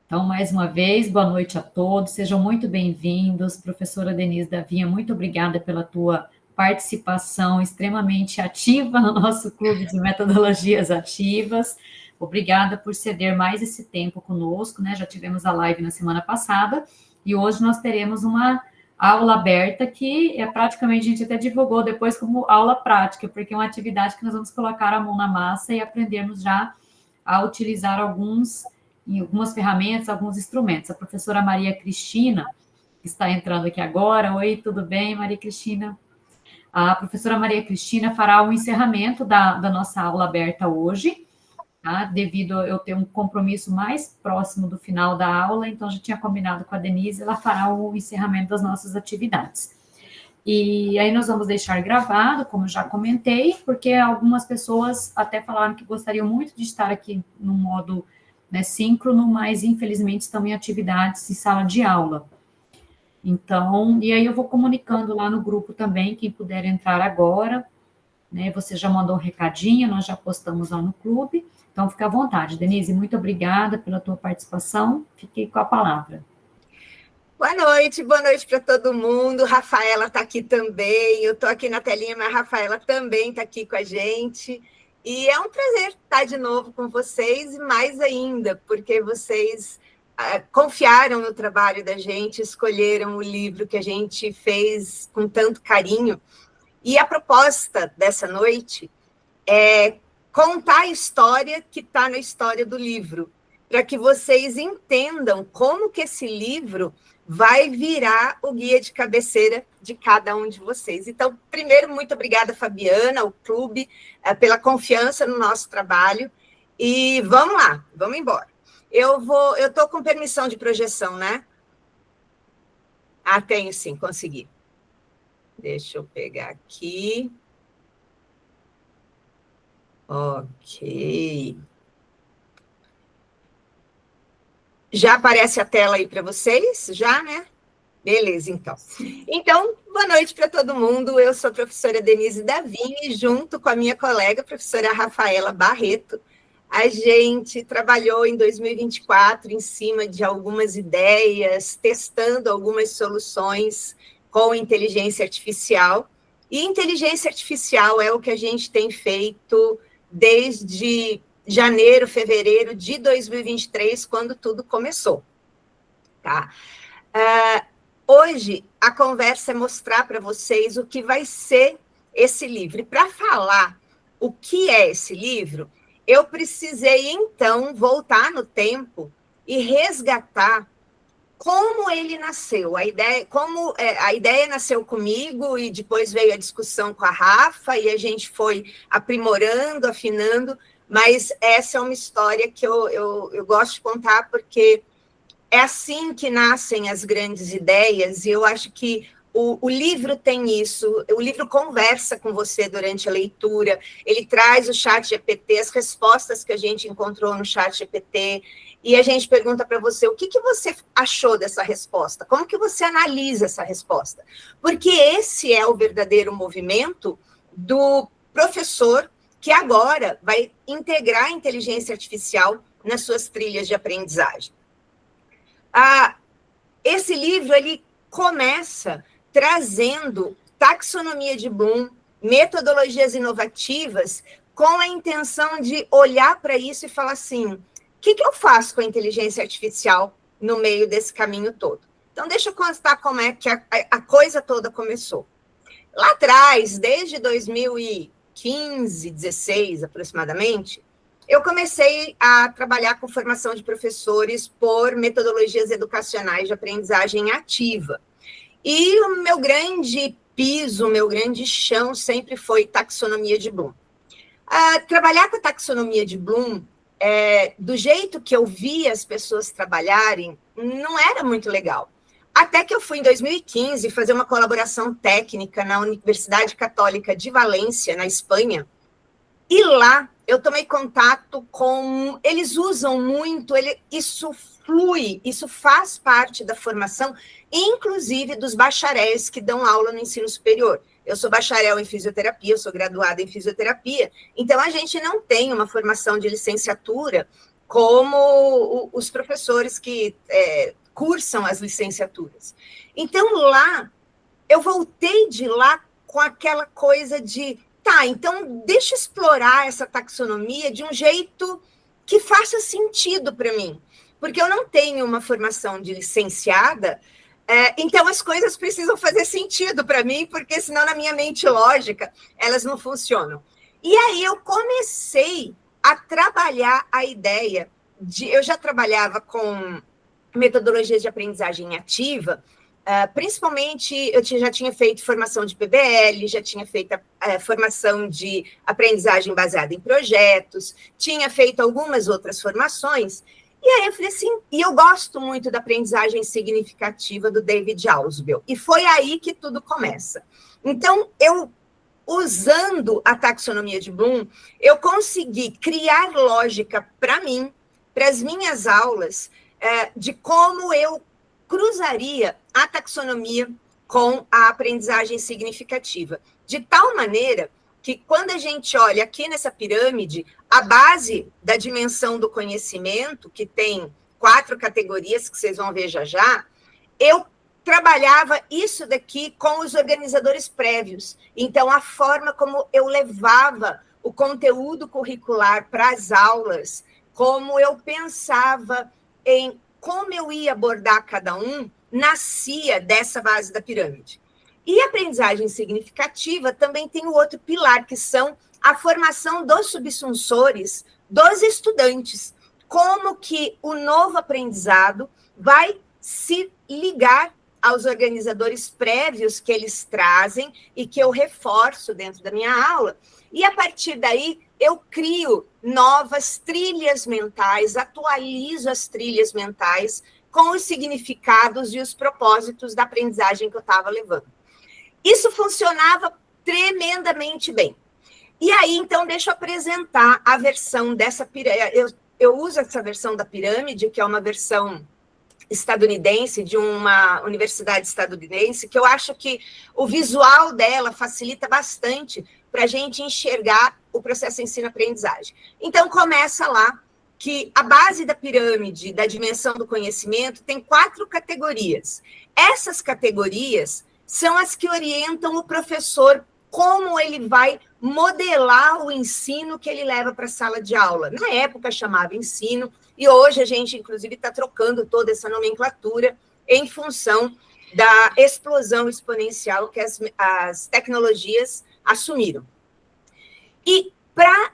Então, mais uma vez, boa noite a todos, sejam muito bem-vindos. Professora Denise Davinha, muito obrigada pela tua participação extremamente ativa no nosso clube de metodologias ativas. Obrigada por ceder mais esse tempo conosco, né? Já tivemos a live na semana passada e hoje nós teremos uma aula aberta que é praticamente, a gente até divulgou depois como aula prática, porque é uma atividade que nós vamos colocar a mão na massa e aprendermos já a utilizar algumas ferramentas, alguns instrumentos. A professora Maria Cristina, que está entrando aqui agora. Oi, tudo bem, Maria Cristina? A professora Maria Cristina fará o encerramento da nossa aula aberta hoje, tá? Devido a eu ter um compromisso mais próximo do final da aula, então já tinha combinado com a Denise, ela fará o encerramento das nossas atividades. E aí nós vamos deixar gravado, como já comentei, porque algumas pessoas até falaram que gostariam muito de estar aqui no modo, né, síncrono, mas infelizmente estão em atividades em sala de aula. Então, e aí eu vou comunicando lá no grupo também, quem puder entrar agora, né? Você já mandou um recadinho, nós já postamos lá no clube, então fica à vontade. Denise, muito obrigada pela tua participação, fiquei com a palavra. Boa noite para todo mundo. Rafaela está aqui também. Eu estou aqui na telinha, mas a Rafaela também está aqui com a gente. E é um prazer estar de novo com vocês, e mais ainda, porque vocês confiaram no trabalho da gente, escolheram o livro que a gente fez com tanto carinho. E a proposta dessa noite é contar a história que está na história do livro, para que vocês entendam como que esse livro vai virar o guia de cabeceira de cada um de vocês. Então, primeiro, muito obrigada, Fabiana, ao clube, pela confiança no nosso trabalho. E vamos lá, vamos embora. Eu estou com permissão de projeção, né? Ah, tenho sim, consegui. Deixa eu pegar aqui. Ok. Já aparece a tela aí para vocês? Já, né? Beleza, então. Então, boa noite para todo mundo. Eu sou a professora Denise Davinha e junto com a minha colega, a professora Rafaela Barreto, a gente trabalhou em 2024 em cima de algumas ideias, testando algumas soluções com inteligência artificial. E inteligência artificial é o que a gente tem feito desde janeiro, fevereiro de 2023, quando tudo começou. Tá? Hoje, a conversa é mostrar para vocês o que vai ser esse livro. E para falar o que é esse livro, eu precisei, então, voltar no tempo e resgatar como ele nasceu. A ideia nasceu comigo e depois veio a discussão com a Rafa e a gente foi aprimorando, afinando, mas essa é uma história que eu gosto de contar porque é assim que nascem as grandes ideias, e eu acho que o livro tem isso, o livro conversa com você durante a leitura, ele traz o chat GPT, as respostas que a gente encontrou no chat GPT, e a gente pergunta para você, o que você achou dessa resposta? Como que você analisa essa resposta? Porque esse é o verdadeiro movimento do professor que agora vai integrar a inteligência artificial nas suas trilhas de aprendizagem. Esse livro ele começa trazendo taxonomia de Bloom, metodologias inovativas, com a intenção de olhar para isso e falar assim, o que eu faço com a inteligência artificial no meio desse caminho todo? Então, deixa eu contar como é que a coisa toda começou. Lá atrás, desde 2015, 16 aproximadamente, eu comecei a trabalhar com formação de professores por metodologias educacionais de aprendizagem ativa. E o meu grande piso, o meu grande chão sempre foi taxonomia de Bloom. Trabalhar com a taxonomia de Bloom, do jeito que eu via as pessoas trabalharem, não era muito legal. Até que eu fui, em 2015, fazer uma colaboração técnica na Universidade Católica de Valência, na Espanha, e lá eu tomei contato com... Eles usam muito, isso flui, isso faz parte da formação, inclusive dos bacharéis que dão aula no ensino superior. Eu sou bacharel em fisioterapia, eu sou graduada em fisioterapia, então a gente não tem uma formação de licenciatura como os professores que cursam as licenciaturas. Então, lá, eu voltei de lá com aquela coisa de, tá, então deixa eu explorar essa taxonomia de um jeito que faça sentido para mim, porque eu não tenho uma formação de licenciada, então as coisas precisam fazer sentido para mim, porque senão na minha mente lógica elas não funcionam. E aí eu comecei a trabalhar a ideia eu já trabalhava com metodologias de aprendizagem ativa, principalmente eu já tinha feito formação de PBL, já tinha feito formação de aprendizagem baseada em projetos, tinha feito algumas outras formações, e aí eu falei assim, e eu gosto muito da aprendizagem significativa do David Ausubel, e foi aí que tudo começa. Então, usando a taxonomia de Bloom, eu consegui criar lógica para mim, para as minhas aulas, de como eu cruzaria a taxonomia com a aprendizagem significativa. De tal maneira que, quando a gente olha aqui nessa pirâmide, a base da dimensão do conhecimento, que tem 4 categorias, que vocês vão ver já já, eu trabalhava isso daqui com os organizadores prévios. Então, a forma como eu levava o conteúdo curricular para as aulas, como eu pensava em como eu ia abordar cada um, nascia dessa base da pirâmide. E a aprendizagem significativa também tem o outro pilar, que são a formação dos subsunsores, dos estudantes. Como que o novo aprendizado vai se ligar aos organizadores prévios que eles trazem e que eu reforço dentro da minha aula. E, a partir daí, eu crio novas trilhas mentais, atualizo as trilhas mentais com os significados e os propósitos da aprendizagem que eu estava levando. Isso funcionava tremendamente bem. E aí, então, deixa eu apresentar a versão dessa pirâmide. Eu uso essa versão da pirâmide, que é uma versão estadunidense, de uma universidade estadunidense, que eu acho que o visual dela facilita bastante para a gente enxergar o processo ensino-aprendizagem. Então, começa lá que a base da pirâmide, da dimensão do conhecimento, tem 4 categorias. Essas categorias são as que orientam o professor como ele vai modelar o ensino que ele leva para a sala de aula. Na época chamava ensino, e hoje a gente, inclusive, está trocando toda essa nomenclatura em função da explosão exponencial que as tecnologias assumiram. E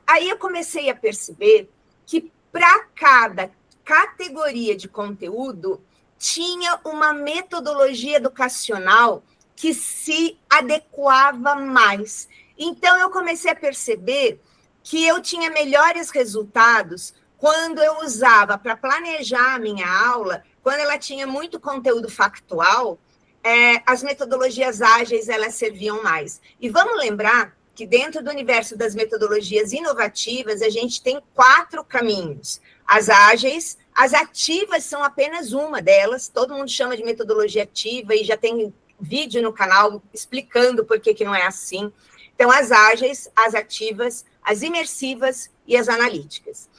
aí eu comecei a perceber que para cada categoria de conteúdo tinha uma metodologia educacional que se adequava mais. Então, eu comecei a perceber que eu tinha melhores resultados quando eu usava para planejar a minha aula, quando ela tinha muito conteúdo factual, as metodologias ágeis, elas serviam mais. E vamos lembrar que dentro do universo das metodologias inovativas, a gente tem 4 caminhos. As ágeis, as ativas são apenas uma delas, todo mundo chama de metodologia ativa e já tem vídeo no canal explicando por que não é assim. Então, as ágeis, as ativas, as imersivas e as analíticas.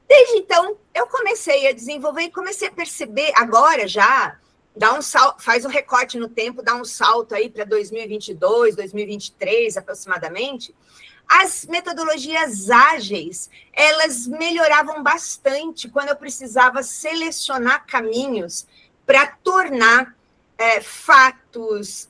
Desde então, eu comecei a desenvolver e comecei a perceber, agora já, dá um salto, faz um recorte no tempo, dá um salto aí para 2022, 2023 aproximadamente, as metodologias ágeis, elas melhoravam bastante quando eu precisava selecionar caminhos para tornar fatos,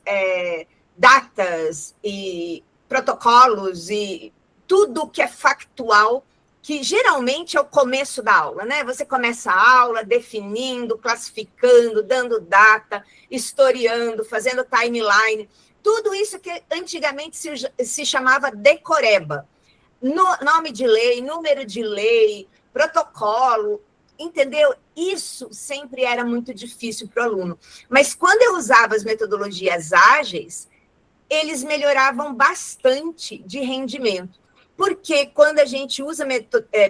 datas e protocolos e tudo que é factual, que geralmente é o começo da aula, né? Você começa a aula definindo, classificando, dando data, historiando, fazendo timeline, tudo isso que antigamente se chamava decoreba. Nome de lei, número de lei, protocolo, entendeu? Isso sempre era muito difícil para o aluno. Mas quando eu usava as metodologias ágeis, eles melhoravam bastante de rendimento. Porque quando a gente usa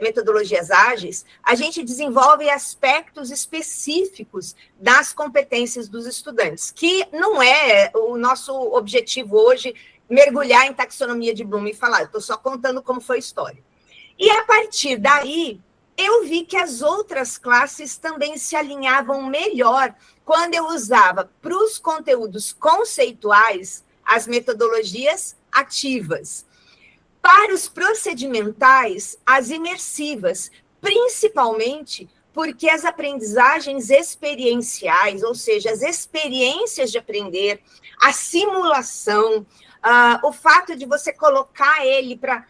metodologias ágeis, a gente desenvolve aspectos específicos das competências dos estudantes, que não é o nosso objetivo hoje mergulhar em taxonomia de Bloom e falar, eu estou só contando como foi a história. E a partir daí, eu vi que as outras classes também se alinhavam melhor quando eu usava para os conteúdos conceituais as metodologias ativas. Para os procedimentais, as imersivas, principalmente porque as aprendizagens experienciais, ou seja, as experiências de aprender, a simulação, o fato de você colocar ele para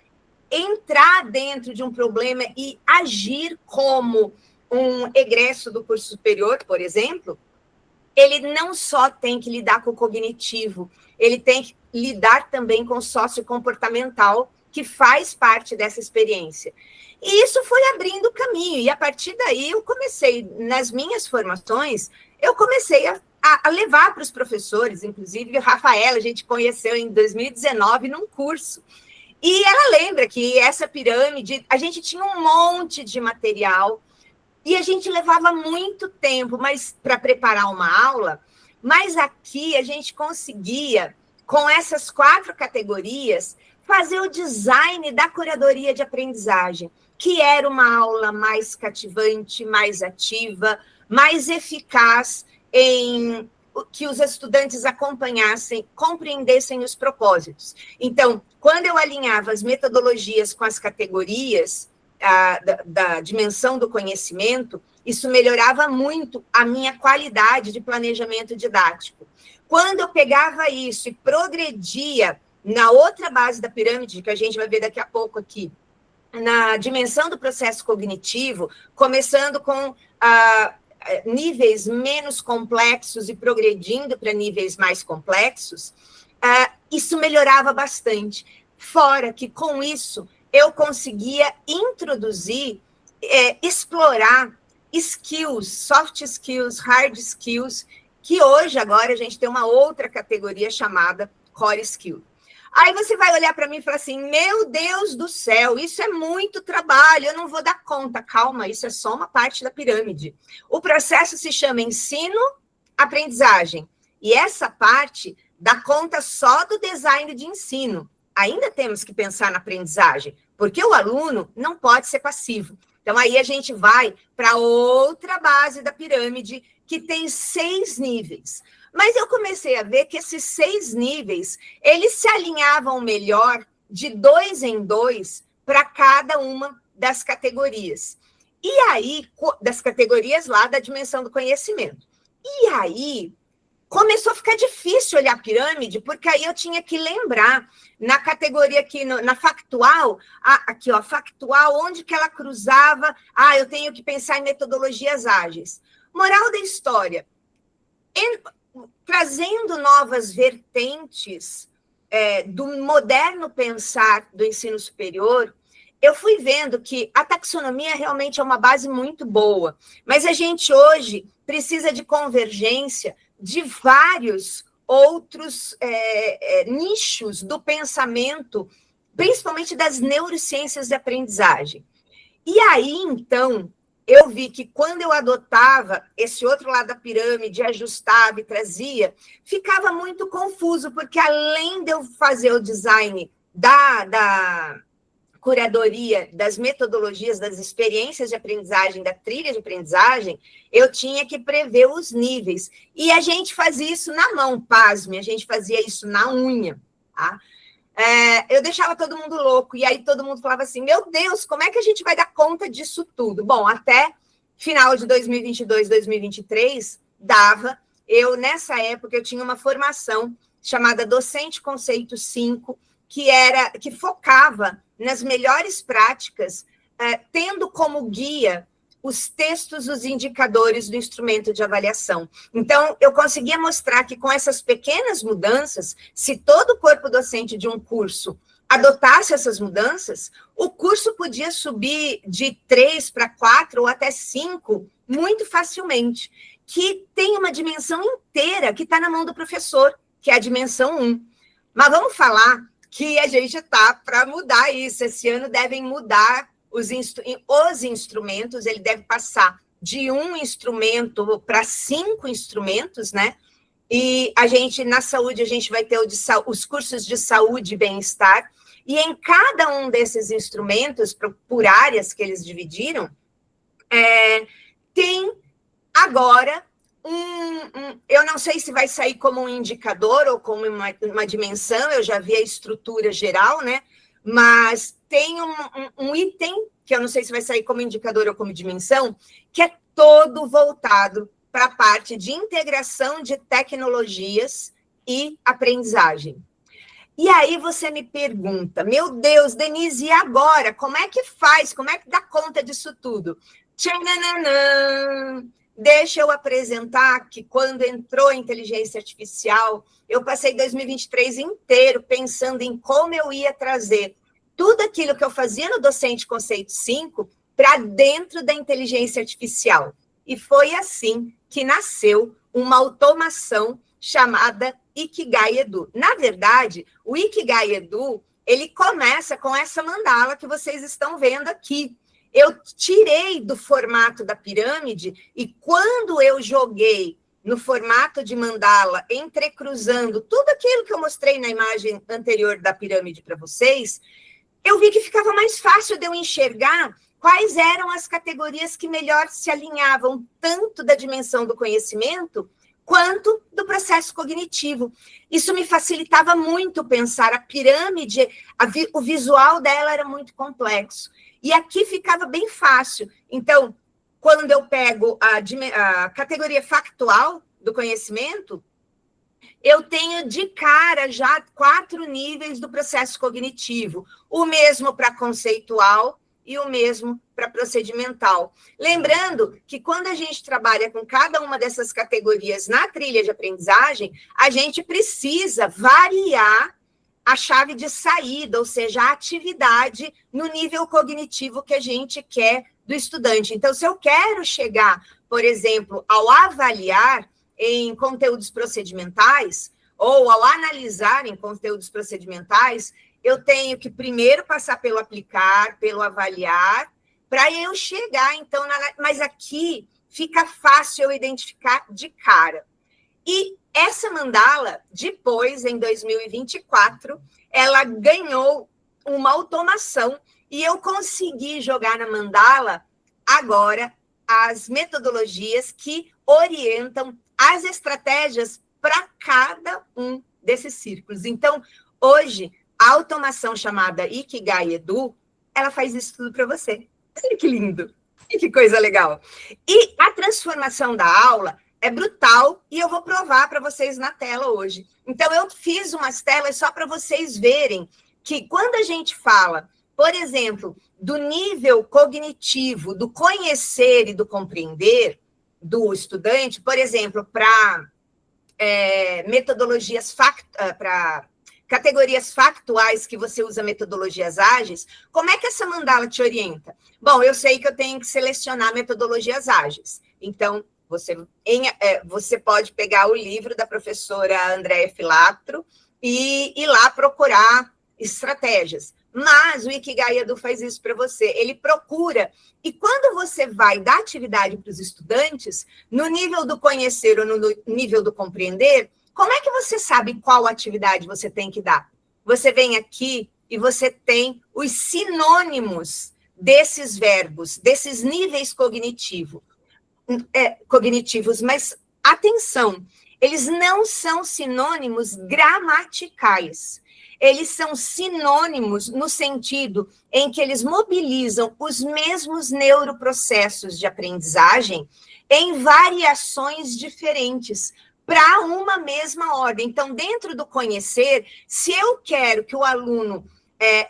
entrar dentro de um problema e agir como um egresso do curso superior, por exemplo, ele não só tem que lidar com o cognitivo, ele tem que lidar também com o sociocomportamental, que faz parte dessa experiência. E isso foi abrindo o caminho, e a partir daí eu comecei, nas minhas formações, eu comecei a levar para os professores, inclusive a Rafaela, a gente conheceu em 2019 num curso, e ela lembra que essa pirâmide, a gente tinha um monte de material, e a gente levava muito tempo para preparar uma aula, mas aqui a gente conseguia, com essas 4 categorias, fazer o design da curadoria de aprendizagem, que era uma aula mais cativante, mais ativa, mais eficaz em que os estudantes acompanhassem, compreendessem os propósitos. Então, quando eu alinhava as metodologias com as categorias da dimensão do conhecimento, isso melhorava muito a minha qualidade de planejamento didático. Quando eu pegava isso e progredia na outra base da pirâmide, que a gente vai ver daqui a pouco aqui, na dimensão do processo cognitivo, começando com níveis menos complexos e progredindo para níveis mais complexos, isso melhorava bastante. Fora que, com isso, eu conseguia introduzir, explorar skills, soft skills, hard skills, que hoje, agora, a gente tem uma outra categoria chamada core skill. Aí você vai olhar para mim e falar assim, meu Deus do céu, isso é muito trabalho, eu não vou dar conta. Calma, isso é só uma parte da pirâmide. O processo se chama ensino-aprendizagem. E essa parte dá conta só do design de ensino. Ainda temos que pensar na aprendizagem, porque o aluno não pode ser passivo. Então, aí a gente vai para outra base da pirâmide, que tem 6 níveis. Mas eu comecei a ver que esses 6 níveis, eles se alinhavam melhor de 2 em 2 para cada uma das categorias. E aí, das categorias lá da dimensão do conhecimento. E aí, começou a ficar difícil olhar a pirâmide, porque aí eu tinha que lembrar, na categoria aqui, na factual, aqui, ó, factual, onde que ela cruzava, eu tenho que pensar em metodologias ágeis. Moral da história, trazendo novas vertentes do moderno pensar do ensino superior, eu fui vendo que a taxonomia realmente é uma base muito boa, mas a gente hoje precisa de convergência de vários outros nichos do pensamento, principalmente das neurociências de aprendizagem. E aí, então, eu vi que quando eu adotava esse outro lado da pirâmide, ajustava e trazia, ficava muito confuso, porque além de eu fazer o design da curadoria, das metodologias, das experiências de aprendizagem, da trilha de aprendizagem, eu tinha que prever os níveis. E a gente fazia isso na mão, pasme, a gente fazia isso na unha, tá? Eu deixava todo mundo louco, e aí todo mundo falava assim, meu Deus, como é que a gente vai dar conta disso tudo? Bom, até final de 2022, 2023, dava. Nessa época, eu tinha uma formação chamada Docente Conceito 5, que focava nas melhores práticas, tendo como guia os textos, os indicadores do instrumento de avaliação. Então, eu conseguia mostrar que com essas pequenas mudanças, se todo o corpo docente de um curso adotasse essas mudanças, o curso podia subir de 3 para 4 ou até 5 muito facilmente, que tem uma dimensão inteira que está na mão do professor, que é a dimensão 1. Mas vamos falar que a gente está para mudar isso. Esse ano devem mudar os instrumentos, ele deve passar de 1 instrumento para 5 instrumentos, né? E a gente, na saúde, a gente vai ter os cursos de saúde e bem-estar, e em cada um desses instrumentos, por áreas que eles dividiram, Tem agora eu não sei se vai sair como um indicador ou como uma dimensão, eu já vi a estrutura geral, né? Mas tem um item, que eu não sei se vai sair como indicador ou como dimensão, que é todo voltado para a parte de integração de tecnologias e aprendizagem. E aí você me pergunta, meu Deus, Denise, e agora? Como é que faz? Como é que dá conta disso tudo? Tchananã! Deixa eu apresentar que quando entrou a inteligência artificial, eu passei 2023 inteiro pensando em como eu ia trazer tudo aquilo que eu fazia no Docente Conceito 5 para dentro da inteligência artificial. E foi assim que nasceu uma automação chamada Ikigai Edu. Na verdade, o Ikigai Edu, ele começa com essa mandala que vocês estão vendo aqui. Eu tirei do formato da pirâmide e quando eu joguei no formato de mandala, entrecruzando tudo aquilo que eu mostrei na imagem anterior da pirâmide para vocês, eu vi que ficava mais fácil de eu enxergar quais eram as categorias que melhor se alinhavam tanto da dimensão do conhecimento quanto do processo cognitivo. Isso me facilitava muito pensar. A pirâmide, o visual dela era muito complexo. E aqui ficava bem fácil. Então, quando eu pego a categoria factual do conhecimento, eu tenho de cara já 4 níveis do processo cognitivo. O mesmo para conceitual e o mesmo para procedimental. Lembrando que quando a gente trabalha com cada uma dessas categorias na trilha de aprendizagem, a gente precisa variar a chave de saída, ou seja, a atividade no nível cognitivo que a gente quer do estudante. Então, se eu quero chegar, por exemplo, ao avaliar em conteúdos procedimentais, ou ao analisar em conteúdos procedimentais, eu tenho que primeiro passar pelo aplicar, pelo avaliar, para eu chegar, então, mas aqui fica fácil eu identificar de cara. E essa mandala, depois, em 2024, ela ganhou uma automação e eu consegui jogar na mandala agora as metodologias que orientam as estratégias para cada um desses círculos. Então, hoje, a automação chamada Ikigai Edu, ela faz isso tudo para você. Olha que lindo! E que coisa legal! E a transformação da aula é brutal e eu vou provar para vocês na tela hoje. Então, eu fiz umas telas só para vocês verem que quando a gente fala, por exemplo, do nível cognitivo, do conhecer e do compreender do estudante, por exemplo, para metodologias, para categorias factuais que você usa metodologias ágeis, como é que essa mandala te orienta? Bom, eu sei que eu tenho que selecionar metodologias ágeis. Então, você pode pegar o livro da professora Andréa Filatro e ir lá procurar estratégias. Mas o Ikigai Edu faz isso para você. Ele procura. E quando você vai dar atividade para os estudantes, no nível do conhecer ou no nível do compreender, como é que você sabe qual atividade você tem que dar? Você vem aqui e você tem os sinônimos desses verbos, desses níveis cognitivos, mas atenção, eles não são sinônimos gramaticais. Eles são sinônimos no sentido em que eles mobilizam os mesmos neuroprocessos de aprendizagem em variações diferentes para uma mesma ordem. Então, dentro do conhecer, se eu quero que o aluno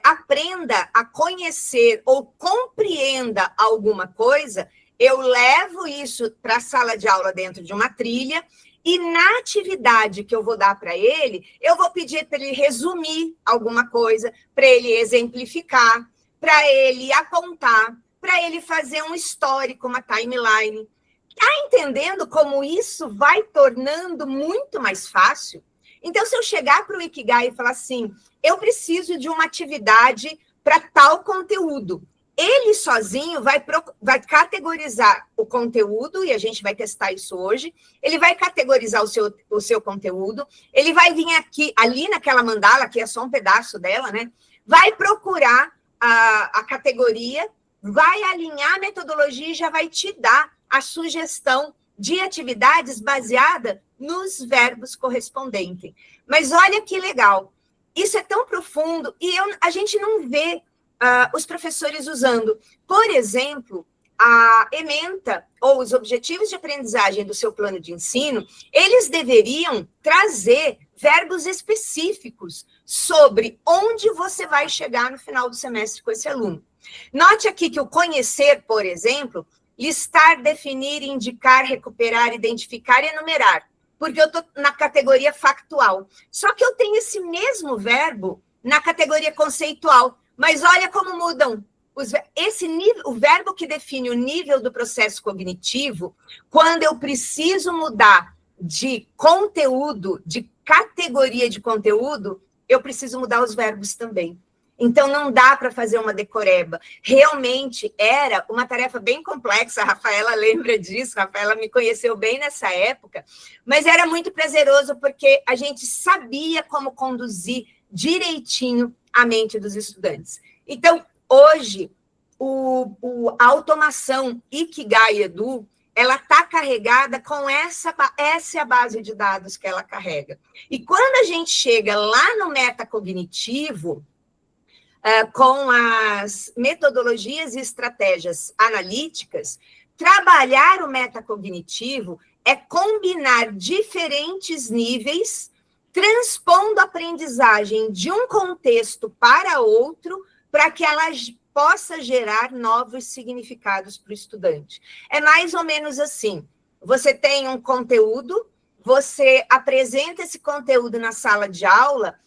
aprenda a conhecer ou compreenda alguma coisa, eu levo isso para a sala de aula dentro de uma trilha e na atividade que eu vou dar para ele, eu vou pedir para ele resumir alguma coisa, para ele exemplificar, para ele apontar, para ele fazer um histórico, uma timeline. Está entendendo como isso vai tornando muito mais fácil? Então, se eu chegar para o Ikigai e falar assim, eu preciso de uma atividade para tal conteúdo, ele sozinho vai categorizar o conteúdo, e a gente vai testar isso hoje, ele vai categorizar o seu conteúdo, ele vai vir aqui, ali naquela mandala, que é só um pedaço dela, né? Vai procurar a categoria vai alinhar a metodologia e já vai te dar a sugestão de atividades baseada nos verbos correspondentes. Mas olha que legal, isso é tão profundo e a gente não vê os professores usando. Por exemplo, a ementa ou os objetivos de aprendizagem do seu plano de ensino, eles deveriam trazer verbos específicos sobre onde você vai chegar no final do semestre com esse aluno. Note aqui que o conhecer, por exemplo, listar, definir, indicar, recuperar, identificar e enumerar, porque eu estou na categoria factual. Só que eu tenho esse mesmo verbo na categoria conceitual, mas olha como mudam. O verbo que define o nível do processo cognitivo, quando eu preciso mudar de conteúdo, de categoria de conteúdo, eu preciso mudar os verbos também. Então, não dá para fazer uma decoreba. Realmente era uma tarefa bem complexa, a Rafaela lembra disso, a Rafaela me conheceu bem nessa época, mas era muito prazeroso porque a gente sabia como conduzir direitinho a mente dos estudantes. Então, hoje, a automação Ikigai Edu, ela está carregada com essa é a base de dados que ela carrega. E quando a gente chega lá no metacognitivo, com as metodologias e estratégias analíticas, trabalhar o metacognitivo é combinar diferentes níveis, transpondo a aprendizagem de um contexto para outro, para que ela possa gerar novos significados para o estudante. É mais ou menos assim, você tem um conteúdo, você apresenta esse conteúdo na sala de aula,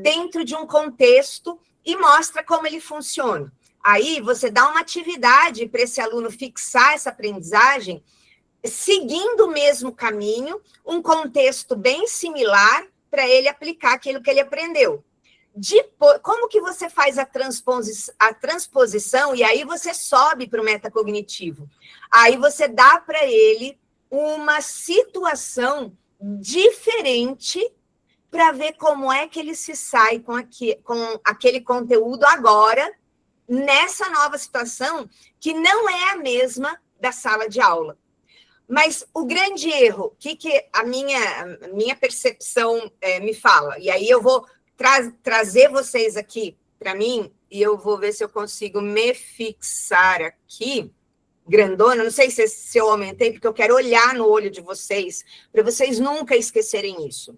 dentro de um contexto, e mostra como ele funciona. Aí, você dá uma atividade para esse aluno fixar essa aprendizagem, seguindo o mesmo caminho, um contexto bem similar, para ele aplicar aquilo que ele aprendeu. Como que você faz a transposição, e aí você sobe para o metacognitivo? Aí você dá para ele uma situação diferente para ver como é que ele se sai com aquele conteúdo agora, nessa nova situação, que não é a mesma da sala de aula. Mas o grande erro, que a minha percepção me fala, e aí eu vou trazer vocês aqui para mim, e eu vou ver se eu consigo me fixar aqui, grandona, não sei se eu aumentei, porque eu quero olhar no olho de vocês, para vocês nunca esquecerem isso.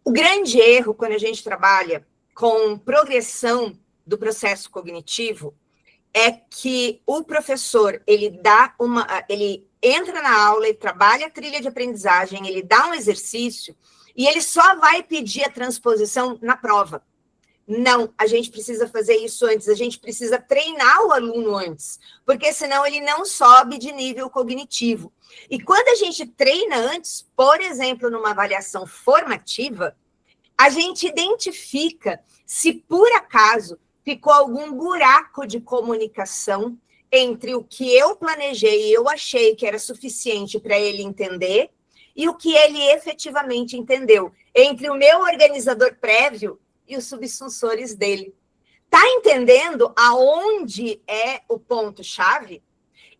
O grande erro, quando a gente trabalha com progressão do processo cognitivo, é que o professor, ele entra na aula, ele trabalha a trilha de aprendizagem, ele dá um exercício, e ele só vai pedir a transposição na prova. Não, a gente precisa fazer isso antes, a gente precisa treinar o aluno antes, porque senão ele não sobe de nível cognitivo. E quando a gente treina antes, por exemplo, numa avaliação formativa, a gente identifica se por acaso ficou algum buraco de comunicação entre o que eu planejei e eu achei que era suficiente para ele entender e o que ele efetivamente entendeu, entre o meu organizador prévio e os subsunsores dele. Está entendendo aonde é o ponto-chave?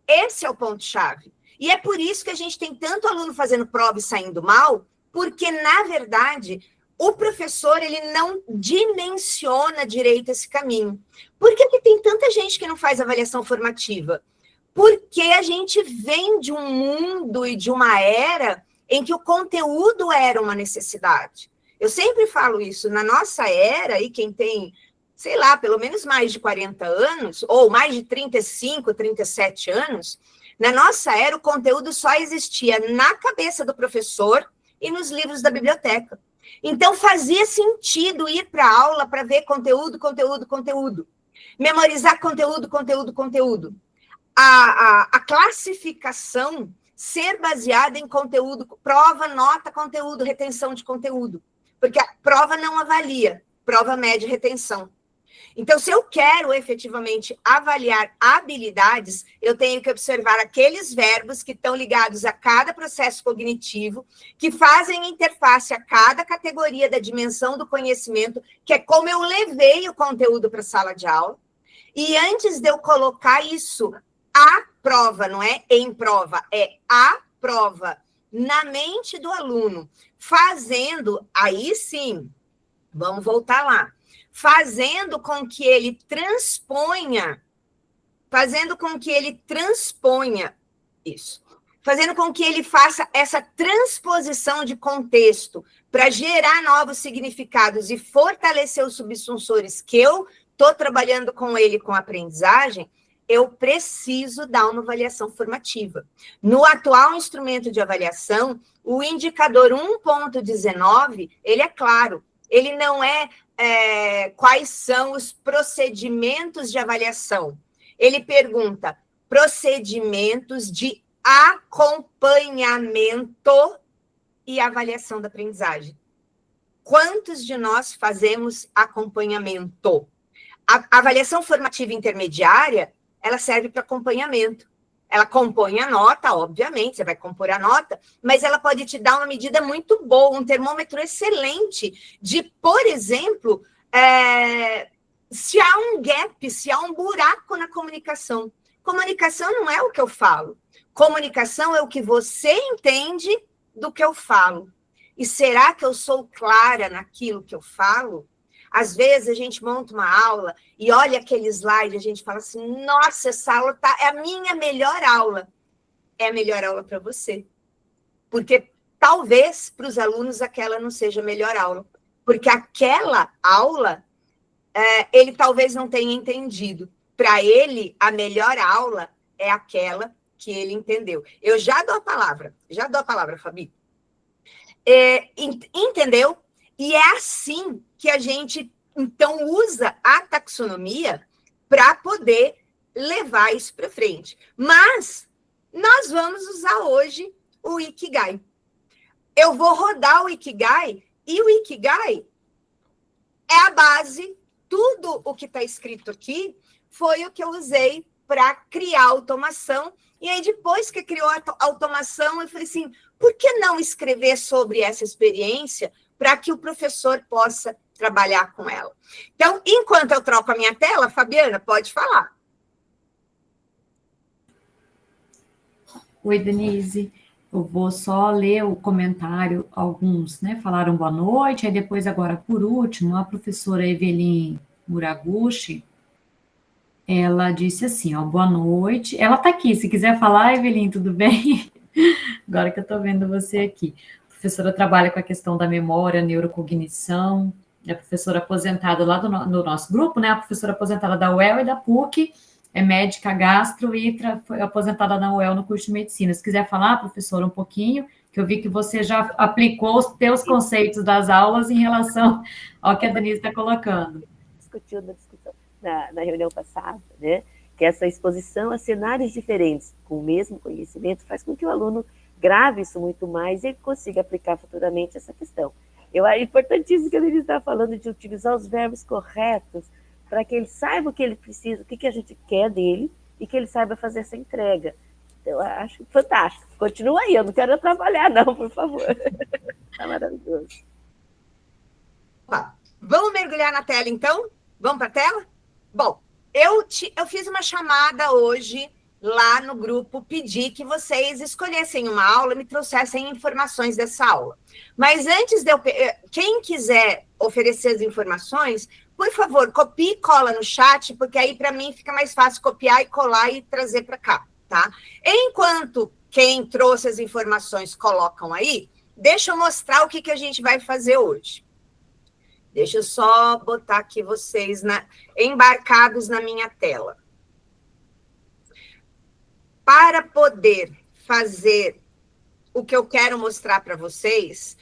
Esse é o ponto-chave. E é por isso que a gente tem tanto aluno fazendo prova e saindo mal, porque, na verdade, o professor ele não dimensiona direito esse caminho. Por que tem tanta gente que não faz avaliação formativa? Porque a gente vem de um mundo e de uma era em que o conteúdo era uma necessidade. Eu sempre falo isso, na nossa era, e quem tem, sei lá, pelo menos mais de 40 anos, ou mais de 35, 37 anos, na nossa era o conteúdo só existia na cabeça do professor e nos livros da biblioteca. Então, fazia sentido ir para a aula para ver conteúdo, conteúdo, conteúdo. Memorizar conteúdo, conteúdo, conteúdo. A classificação ser baseada em conteúdo, prova, nota, conteúdo, retenção de conteúdo. Porque a prova não avalia, prova mede retenção. Então, se eu quero efetivamente avaliar habilidades, eu tenho que observar aqueles verbos que estão ligados a cada processo cognitivo, que fazem interface a cada categoria da dimensão do conhecimento, que é como eu levei o conteúdo para a sala de aula. E antes de eu colocar isso à prova, não é em prova, é à prova, na mente do aluno, fazendo, aí sim, vamos voltar lá, fazendo com que ele transponha isso, fazendo com que ele faça essa transposição de contexto para gerar novos significados e fortalecer os subsunsores que eu estou trabalhando com ele com aprendizagem, eu preciso dar uma avaliação formativa. No atual instrumento de avaliação, o indicador 1.19, ele é claro, ele não é quais são os procedimentos de avaliação. Ele pergunta procedimentos de acompanhamento e avaliação da aprendizagem. Quantos de nós fazemos acompanhamento? A avaliação formativa intermediária, ela serve para acompanhamento. Ela compõe a nota, obviamente, você vai compor a nota, mas ela pode te dar uma medida muito boa, um termômetro excelente de, por exemplo, se há um gap, se há um buraco na comunicação. Comunicação não é o que eu falo. Comunicação é o que você entende do que eu falo. E será que eu sou clara naquilo que eu falo? Às vezes a gente monta uma aula e olha aquele slide e a gente fala assim, nossa, essa aula é a minha melhor aula. É a melhor aula para você. Porque talvez para os alunos aquela não seja a melhor aula. Porque aquela aula, ele talvez não tenha entendido. Para ele, a melhor aula é aquela que ele entendeu. Eu já dou a palavra, Fabi. Entendeu? E é assim que a gente, então, usa a taxonomia para poder levar isso para frente. Mas nós vamos usar hoje o Ikigai. Eu vou rodar o Ikigai, e o Ikigai é a base, tudo o que está escrito aqui foi o que eu usei para criar automação. E aí, depois que criou a automação, eu falei assim, por que não escrever sobre essa experiência para que o professor possa trabalhar com ela? Então, enquanto eu troco a minha tela, Fabiana, pode falar. Oi, Denise. Eu vou só ler o comentário, alguns, né, falaram boa noite, aí depois, agora, por último, a professora Evelyn Muraguchi, ela disse assim, ó, boa noite. Ela está aqui, se quiser falar, Evelyn, tudo bem? Agora que eu estou vendo você aqui. A professora trabalha com a questão da memória, neurocognição, é professora aposentada lá do nosso grupo, né? A professora aposentada da UEL e da PUC, é médica gastro e foi aposentada na UEL no curso de medicina. Se quiser falar, professora, um pouquinho, que eu vi que você já aplicou os teus conceitos das aulas em relação ao que a Denise está colocando. Discutiu na discussão, na reunião passada, né? Que essa exposição a cenários diferentes, com o mesmo conhecimento, faz com que o aluno grave isso muito mais e consiga aplicar futuramente essa questão. É importantíssimo que a Denise está falando de utilizar os verbos corretos para que ele saiba o que ele precisa, o que a gente quer dele e que ele saiba fazer essa entrega. Então, eu acho fantástico. Continua aí, eu não quero atrapalhar, não, por favor. Está maravilhoso. Vamos mergulhar na tela, então? Vamos para a tela? Bom, eu fiz uma chamada hoje lá no grupo, pedi que vocês escolhessem uma aula e me trouxessem informações dessa aula. Mas antes de quem quiser oferecer as informações, por favor, copie e cola no chat, porque aí para mim fica mais fácil copiar e colar e trazer para cá, tá? Enquanto quem trouxe as informações colocam aí, deixa eu mostrar o que a gente vai fazer hoje. Deixa eu só botar aqui vocês embarcados na minha tela. Para poder fazer o que eu quero mostrar para vocês,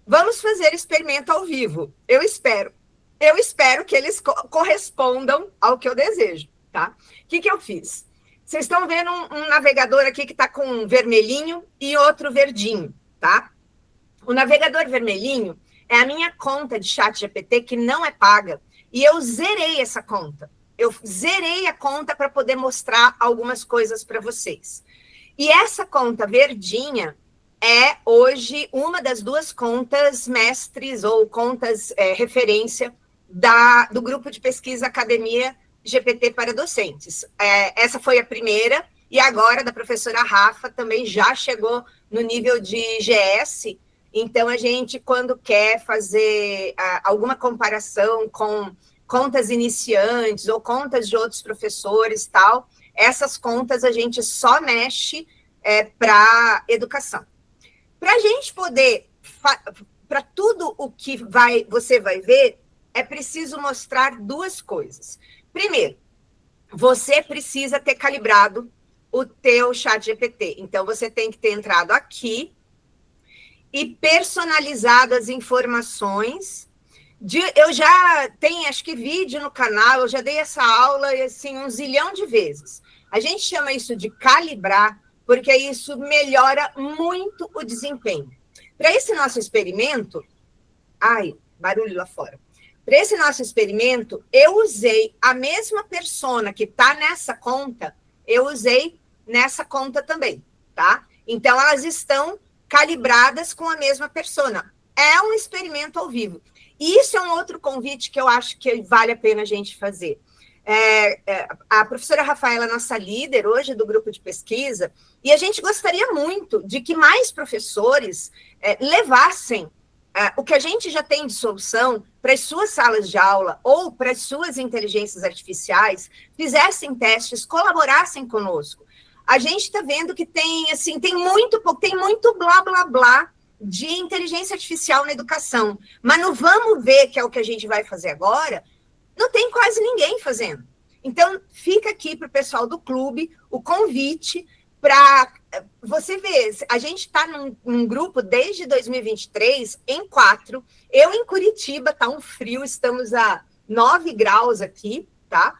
vamos fazer experimento ao vivo. Eu espero que eles correspondam ao que eu desejo, tá? O que eu fiz? Vocês estão vendo um navegador aqui que está com um vermelhinho e outro verdinho, tá? O navegador vermelhinho é a minha conta de ChatGPT que não é paga. E eu zerei essa conta. Eu zerei a conta para poder mostrar algumas coisas para vocês. E essa conta verdinha é hoje uma das duas contas mestres ou contas referência do grupo de pesquisa Academia GPT para docentes. Essa foi a primeira, e agora da professora Rafa também já chegou no nível de GS. Então, a gente, quando quer fazer alguma comparação com contas iniciantes ou contas de outros professores, tal, essas contas a gente só mexe para educação. Para a gente poder, para tudo o que você vai ver, é preciso mostrar duas coisas. Primeiro, você precisa ter calibrado o teu ChatGPT. Então, você tem que ter entrado aqui e personalizado as informações. Eu já tenho, acho que vídeo no canal, eu já dei essa aula assim, 1 zilhão de vezes. A gente chama isso de calibrar, porque isso melhora muito o desempenho. Para esse nosso experimento... Ai, barulho lá fora. Para esse nosso experimento, eu usei a mesma persona que está nessa conta, eu usei nessa conta também, tá? Então, elas estão calibradas com a mesma persona. É um experimento ao vivo. E isso é um outro convite que eu acho que vale a pena a gente fazer. A professora Rafaela é nossa líder hoje do grupo de pesquisa, e a gente gostaria muito de que mais professores levassem o que a gente já tem de solução para as suas salas de aula ou para as suas inteligências artificiais, fizessem testes, colaborassem conosco. A gente está vendo que tem, assim, tem muito blá, blá, blá de inteligência artificial na educação, mas no vamos ver, que é o que a gente vai fazer agora, não tem quase ninguém fazendo. Então, fica aqui para o pessoal do clube o convite para você ver. A gente está num grupo desde 2023, em 4. Eu em Curitiba, tá um frio, estamos a 9 graus aqui, tá?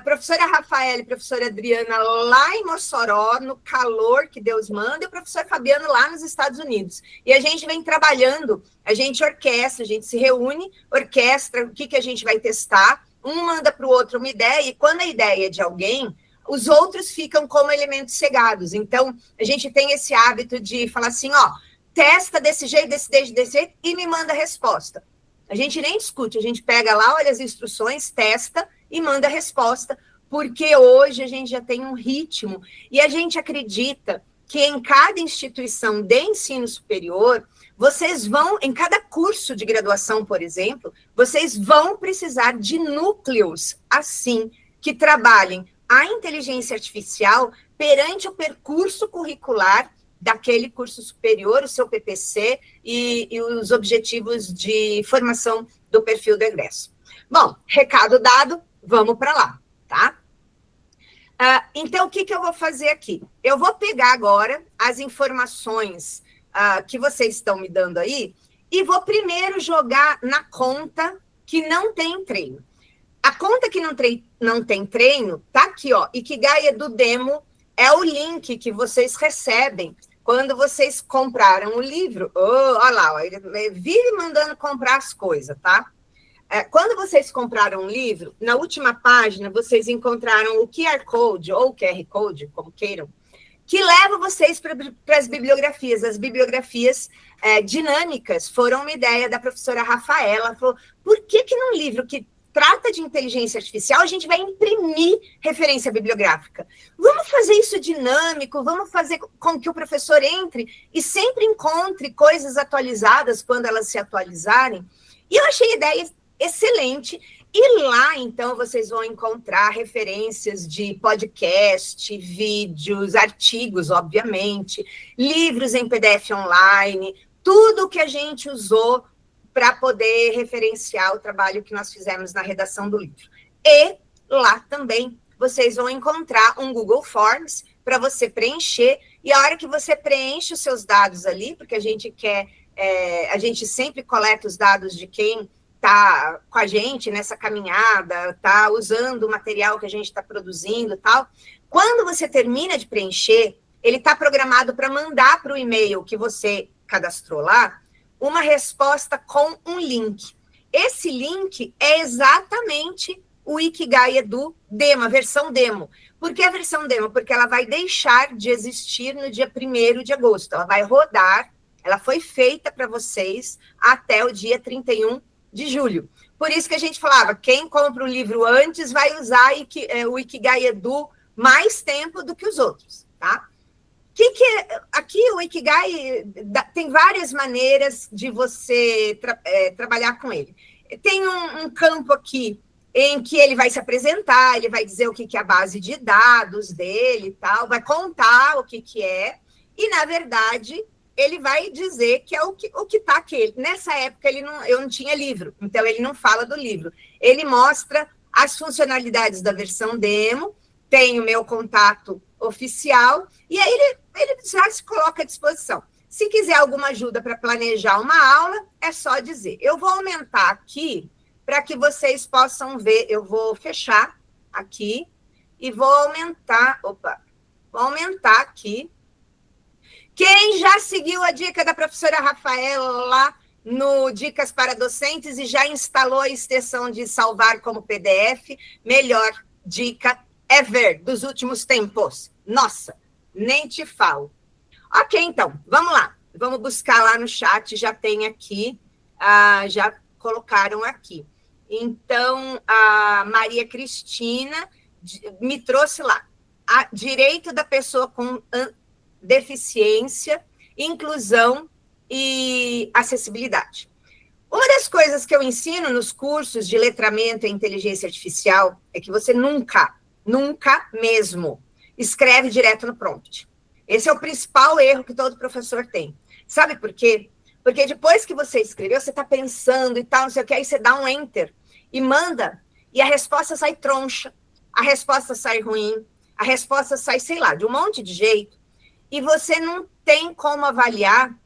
Professora Rafaela e professora Adriana lá em Mossoró, no calor que Deus manda, e o professor Fabiano lá nos Estados Unidos. E a gente vem trabalhando, a gente orquestra, a gente se reúne, orquestra, o que a gente vai testar, um manda para o outro uma ideia, e quando a ideia é de alguém, os outros ficam como elementos cegados. Então, a gente tem esse hábito de falar assim, testa desse jeito, desse jeito, e me manda a resposta. A gente nem discute, a gente pega lá, olha as instruções, testa e manda a resposta, porque hoje a gente já tem um ritmo, e a gente acredita que em cada instituição de ensino superior, vocês vão, em cada curso de graduação, por exemplo, vocês vão precisar de núcleos, assim, que trabalhem a inteligência artificial perante o percurso curricular daquele curso superior, o seu PPC e os objetivos de formação do perfil do egresso. Bom, recado dado, vamos para lá, tá? Então, o que eu vou fazer aqui? Eu vou pegar agora as informações que vocês estão me dando aí e vou primeiro jogar na conta que não tem treino. A conta que não tem treino tá aqui, ó. Ikigai Edu Demo é o link que vocês recebem quando vocês compraram o livro. Olha lá, ele vive mandando comprar as coisas, tá? Quando vocês compraram um livro, na última página, vocês encontraram o QR Code, ou QR Code, como queiram, que leva vocês para as bibliografias. As bibliografias dinâmicas foram uma ideia da professora Rafaela. Ela falou, por que num livro que trata de inteligência artificial, a gente vai imprimir referência bibliográfica? Vamos fazer isso dinâmico, vamos fazer com que o professor entre e sempre encontre coisas atualizadas quando elas se atualizarem. E eu achei a ideia excelente. E lá, então, vocês vão encontrar referências de podcast, vídeos, artigos, obviamente, livros em PDF online, tudo que a gente usou para poder referenciar o trabalho que nós fizemos na redação do livro. E lá também vocês vão encontrar um Google Forms para você preencher, e a hora que você preenche os seus dados ali, porque a gente quer, a gente sempre coleta os dados de quem está com a gente nessa caminhada, está usando o material que a gente está produzindo e tal. Quando você termina de preencher, ele está programado para mandar para o e-mail que você cadastrou lá, uma resposta com um link. Esse link é exatamente o Ikigai Edu Demo, a versão demo. Por que a versão demo? Porque ela vai deixar de existir no dia 1º de agosto. Ela vai rodar, ela foi feita para vocês até o dia 31 de julho. Por isso que a gente falava, quem compra o livro antes vai usar o Ikigai Edu mais tempo do que os outros, tá? Aqui o Ikigai tem várias maneiras de você trabalhar com ele. Tem um campo aqui em que ele vai se apresentar, ele vai dizer o que é a base de dados dele e tal, vai contar o que é, e, na verdade, ele vai dizer que é o que está aqui. Nessa época, eu não tinha livro, então ele não fala do livro. Ele mostra as funcionalidades da versão demo, tem o meu contato oficial, e aí ele já se coloca à disposição. Se quiser alguma ajuda para planejar uma aula, é só dizer. Eu vou aumentar aqui para que vocês possam ver. Eu vou fechar aqui e vou aumentar. Vou aumentar aqui. Quem já seguiu a dica da professora Rafaela lá no Dicas para Docentes e já instalou a extensão de salvar como PDF, melhor dica ever dos últimos tempos. Nossa, nem te falo. Ok, então, vamos lá. Vamos buscar lá no chat, já tem aqui, já colocaram aqui. Então, a Maria Cristina me trouxe lá. Direito da pessoa com deficiência, inclusão e acessibilidade. Uma das coisas que eu ensino nos cursos de letramento e inteligência artificial é que você nunca mesmo escreve direto no prompt. Esse é o principal erro que todo professor tem. Sabe por quê? Porque depois que você escreveu, você está pensando e tal, não sei o que, aí você dá um enter e manda, e a resposta sai troncha, a resposta sai ruim, a resposta sai, sei lá, de um monte de jeito, e você não tem como avaliar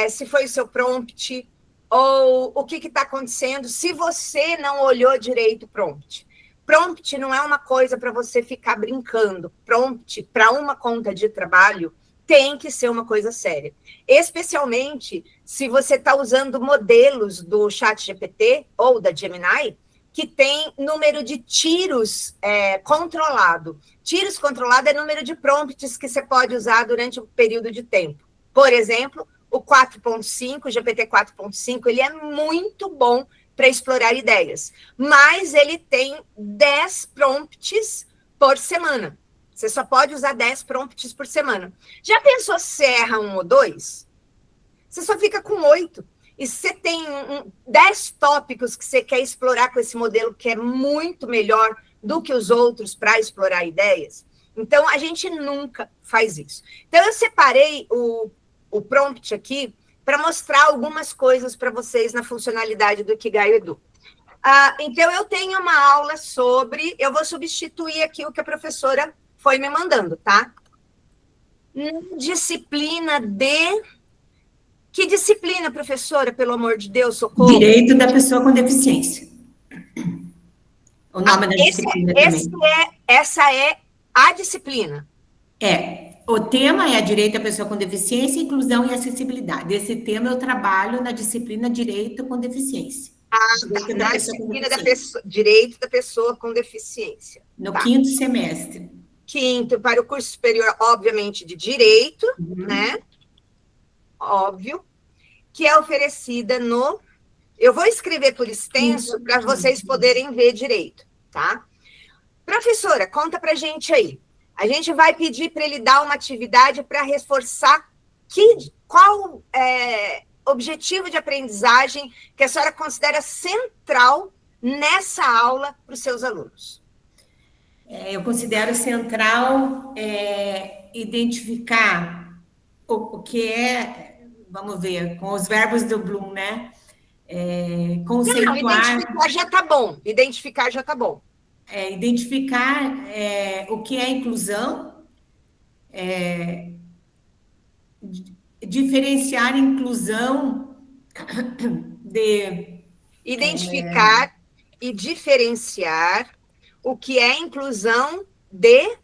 se foi o seu prompt ou o que está acontecendo se você não olhou direito o prompt. Prompt não é uma coisa para você ficar brincando. Prompt, para uma conta de trabalho, tem que ser uma coisa séria. Especialmente se você está usando modelos do ChatGPT ou da Gemini, que tem número de tiros controlado. Tiros controlado é número de prompts que você pode usar durante um período de tempo. Por exemplo, o 4.5, o GPT 4.5, ele é muito bom para explorar ideias, mas ele tem 10 prompts por semana. Você só pode usar 10 prompts por semana. Já pensou se você erra 1 ou 2? Você só fica com 8. E se você tem 10 tópicos que você quer explorar com esse modelo, que é muito melhor do que os outros para explorar ideias, então a gente nunca faz isso. Então eu separei o prompt aqui para mostrar algumas coisas para vocês na funcionalidade do Ikigai Edu. Então, eu tenho uma aula sobre... Eu vou substituir aqui o que a professora foi me mandando, tá? Disciplina de... Que disciplina, professora, pelo amor de Deus, socorro? Direito da pessoa com deficiência. O nome da disciplina também. Essa é a disciplina. O tema é Direito da Pessoa com Deficiência, Inclusão e Acessibilidade. Esse tema eu trabalho na disciplina Direito com Deficiência. Na disciplina Direito da Pessoa com Deficiência. No quinto semestre. Quinto, para o curso superior, obviamente, de Direito, né? Óbvio. Que é oferecida no... Eu vou escrever por extenso para vocês poderem ver direito, tá? Professora, conta pra gente aí. A gente vai pedir para ele dar uma atividade para reforçar qual objetivo de aprendizagem que a senhora considera central nessa aula para os seus alunos. Eu considero central identificar o que é, vamos ver, com os verbos do Bloom, né? Conceituar... Não, identificar já está bom. Identificar já está bom. Identificar o que é inclusão, diferenciar inclusão de... Identificar e diferenciar o que é inclusão de...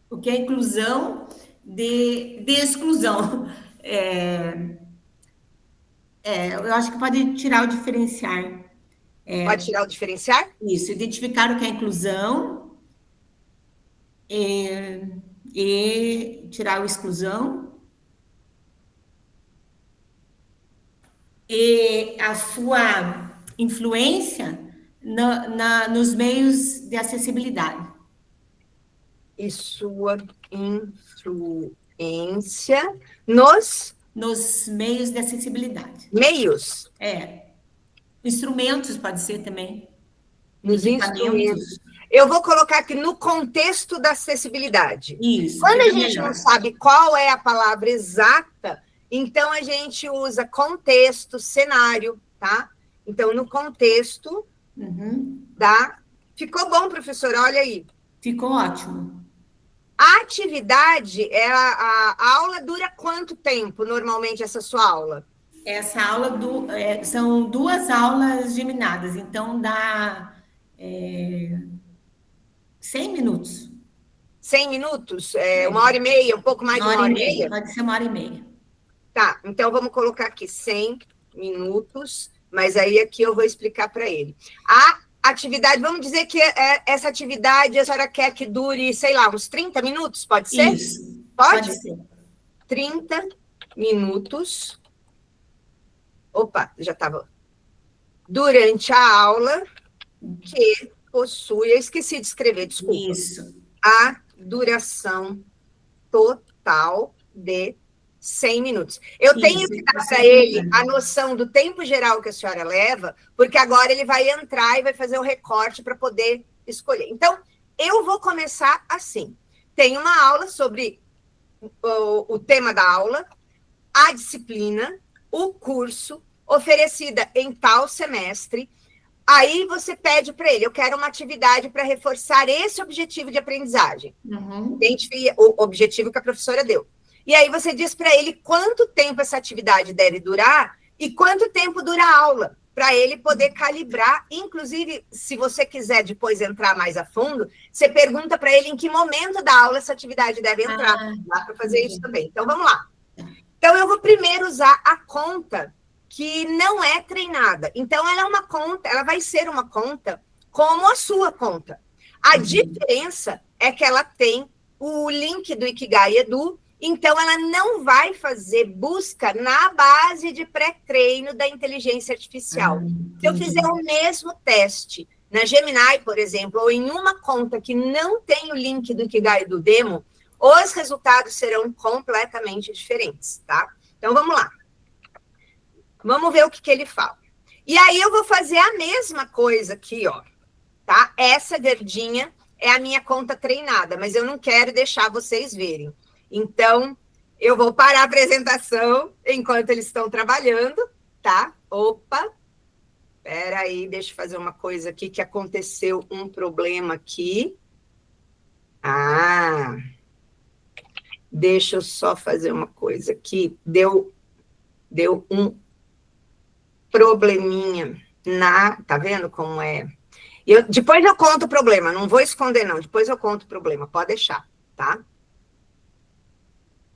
O que é inclusão de exclusão. Eu acho que pode tirar o diferenciar. Pode tirar o diferenciar? Isso, identificar o que é inclusão e tirar o exclusão. e a sua influência nos meios de acessibilidade. E sua influência nos meios de acessibilidade. Meios? Instrumentos pode ser também. Nos instrumentos. Eu vou colocar aqui no contexto da acessibilidade. Isso. Quando a gente não sabe qual é a palavra exata, então a gente usa contexto, cenário, tá? Então, no contexto da... Ficou bom, professora? Olha aí. Ficou ótimo. A atividade, a aula dura quanto tempo, normalmente, essa sua aula? Essa aula são 2 aulas geminadas, então dá 100 minutos. 100 minutos? 1h30, um pouco mais de 1h30? Pode ser 1h30. Tá, então vamos colocar aqui 100 minutos, mas aí aqui eu vou explicar para ele. A atividade, vamos dizer que essa atividade a senhora quer que dure, sei lá, uns 30 minutos, pode ser? Isso. Pode ser. 30 minutos. Opa, já estava. Durante a aula que possui, eu esqueci de escrever, desculpa. Isso. A duração total de 100 minutos. Eu tenho que dar para ele a noção do tempo geral que a senhora leva, porque agora ele vai entrar e vai fazer o recorte para poder escolher. Então, eu vou começar assim. Tem uma aula sobre o tema da aula, a disciplina, o curso, oferecida em tal semestre. Aí você pede para ele, eu quero uma atividade para reforçar esse objetivo de aprendizagem. Identifique o objetivo que a professora deu. E aí você diz para ele quanto tempo essa atividade deve durar e quanto tempo dura a aula, para ele poder calibrar. Inclusive, se você quiser depois entrar mais a fundo, você pergunta para ele em que momento da aula essa atividade deve entrar. Dá para fazer isso também. Então, vamos lá. Então, eu vou primeiro usar a conta que não é treinada. Então, ela é uma conta, ela vai ser uma conta como a sua conta. A diferença é que ela tem o link do Ikigai Edu, então ela não vai fazer busca na base de pré-treino da inteligência artificial. Se eu fizer o mesmo teste na Gemini, por exemplo, ou em uma conta que não tem o link do Ikigai Edu Demo, os resultados serão completamente diferentes, tá? Então, vamos lá. Vamos ver o que ele fala. E aí eu vou fazer a mesma coisa aqui, ó, tá? Essa verdinha é a minha conta treinada, mas eu não quero deixar vocês verem. Então, eu vou parar a apresentação enquanto eles estão trabalhando, tá? Opa! Espera aí, deixa eu fazer uma coisa aqui, que aconteceu um problema aqui. Deixa eu só fazer uma coisa aqui. Deu um probleminha tá vendo como é? Depois eu conto o problema, não vou esconder não, depois eu conto o problema, pode deixar, tá?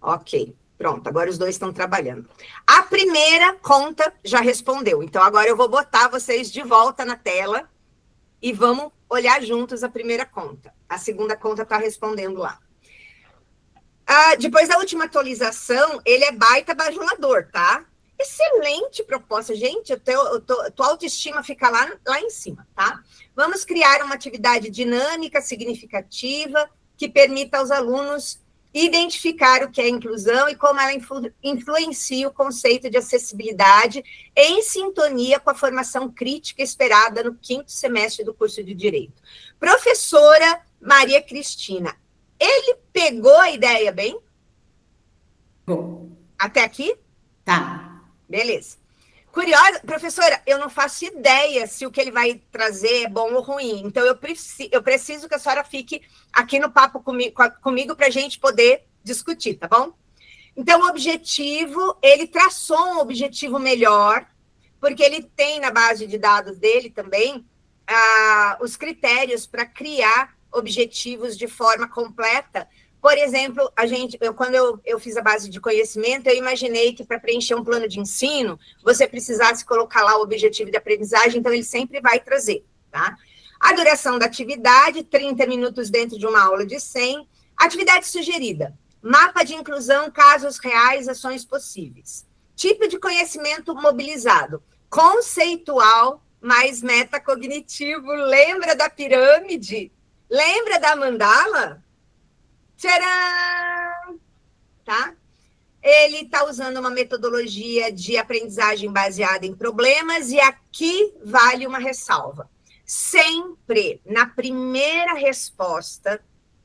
Ok, pronto, agora os dois estão trabalhando. A primeira conta já respondeu, então agora eu vou botar vocês de volta na tela e vamos olhar juntos a primeira conta. A segunda conta está respondendo lá. Depois da última atualização, ele é baita bajulador, tá? Excelente proposta, gente, tua autoestima fica lá em cima, tá? Vamos criar uma atividade dinâmica, significativa, que permita aos alunos identificar o que é inclusão e como ela influencia o conceito de acessibilidade em sintonia com a formação crítica esperada no 5º semestre do curso de Direito. Professora Maria Cristina, ele pegou a ideia bem? Até aqui? Tá. Beleza. Curiosa, professora, eu não faço ideia se o que ele vai trazer é bom ou ruim. Então, eu preciso que a senhora fique aqui no papo comigo para a gente poder discutir, tá bom? Então, o objetivo, ele traçou um objetivo melhor, porque ele tem na base de dados dele também os critérios para criar objetivos de forma completa. Por exemplo, quando eu fiz a base de conhecimento, eu imaginei que para preencher um plano de ensino, você precisasse colocar lá o objetivo de aprendizagem, então ele sempre vai trazer, tá? A duração da atividade, 30 minutos dentro de uma aula de 100. Atividade sugerida, mapa de inclusão, casos reais, ações possíveis. tipo de conhecimento mobilizado? Conceitual mais metacognitivo. Lembra da pirâmide? Lembra da mandala? Tcharam! Tá? Ele está usando uma metodologia de aprendizagem baseada em problemas, e aqui vale uma ressalva. Sempre, na primeira resposta,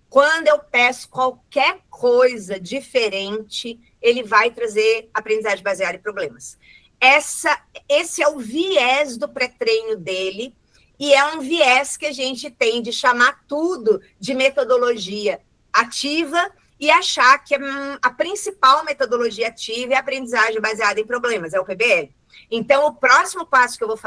quando eu peço qualquer coisa diferente, ele vai trazer aprendizagem baseada em problemas. Esse é o viés do pré-treino dele, e é um viés que a gente tem de chamar tudo de metodologia ativa e achar que a principal metodologia ativa é a aprendizagem baseada em problemas, é o PBL. Então, o próximo passo que eu vou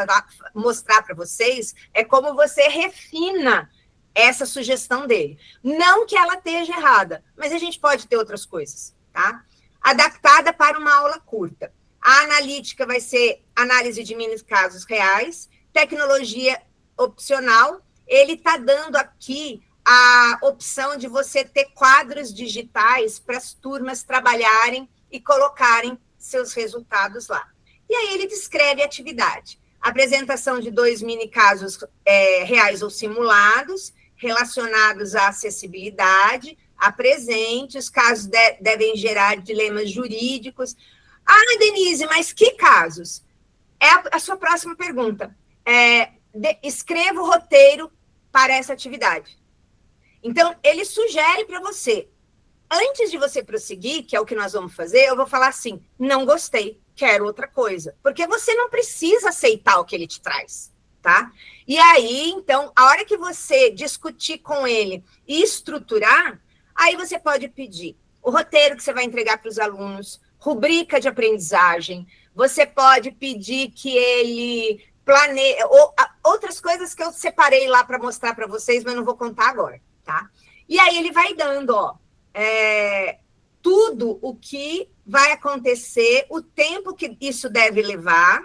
mostrar para vocês é como você refina essa sugestão dele. Não que ela esteja errada, mas a gente pode ter outras coisas, tá? Adaptada para uma aula curta. A analítica vai ser análise de mini casos reais, tecnologia opcional. Ele está dando aqui a opção de você ter quadros digitais para as turmas trabalharem e colocarem seus resultados lá. E aí ele descreve a atividade. Apresentação de 2 mini casos reais ou simulados, relacionados à acessibilidade, apresente, os casos devem gerar dilemas jurídicos. Ah, Denise, mas que casos? É a sua próxima pergunta. Escreva o roteiro para essa atividade. Então, ele sugere para você, antes de você prosseguir, que é o que nós vamos fazer, eu vou falar assim, não gostei, quero outra coisa. Porque você não precisa aceitar o que ele te traz, tá? E aí, então, a hora que você discutir com ele e estruturar, aí você pode pedir o roteiro que você vai entregar para os alunos, rubrica de aprendizagem, você pode pedir que ele planeie, outras coisas que eu separei lá para mostrar para vocês, mas não vou contar agora, tá? E aí ele vai dando, tudo o que vai acontecer, o tempo que isso deve levar,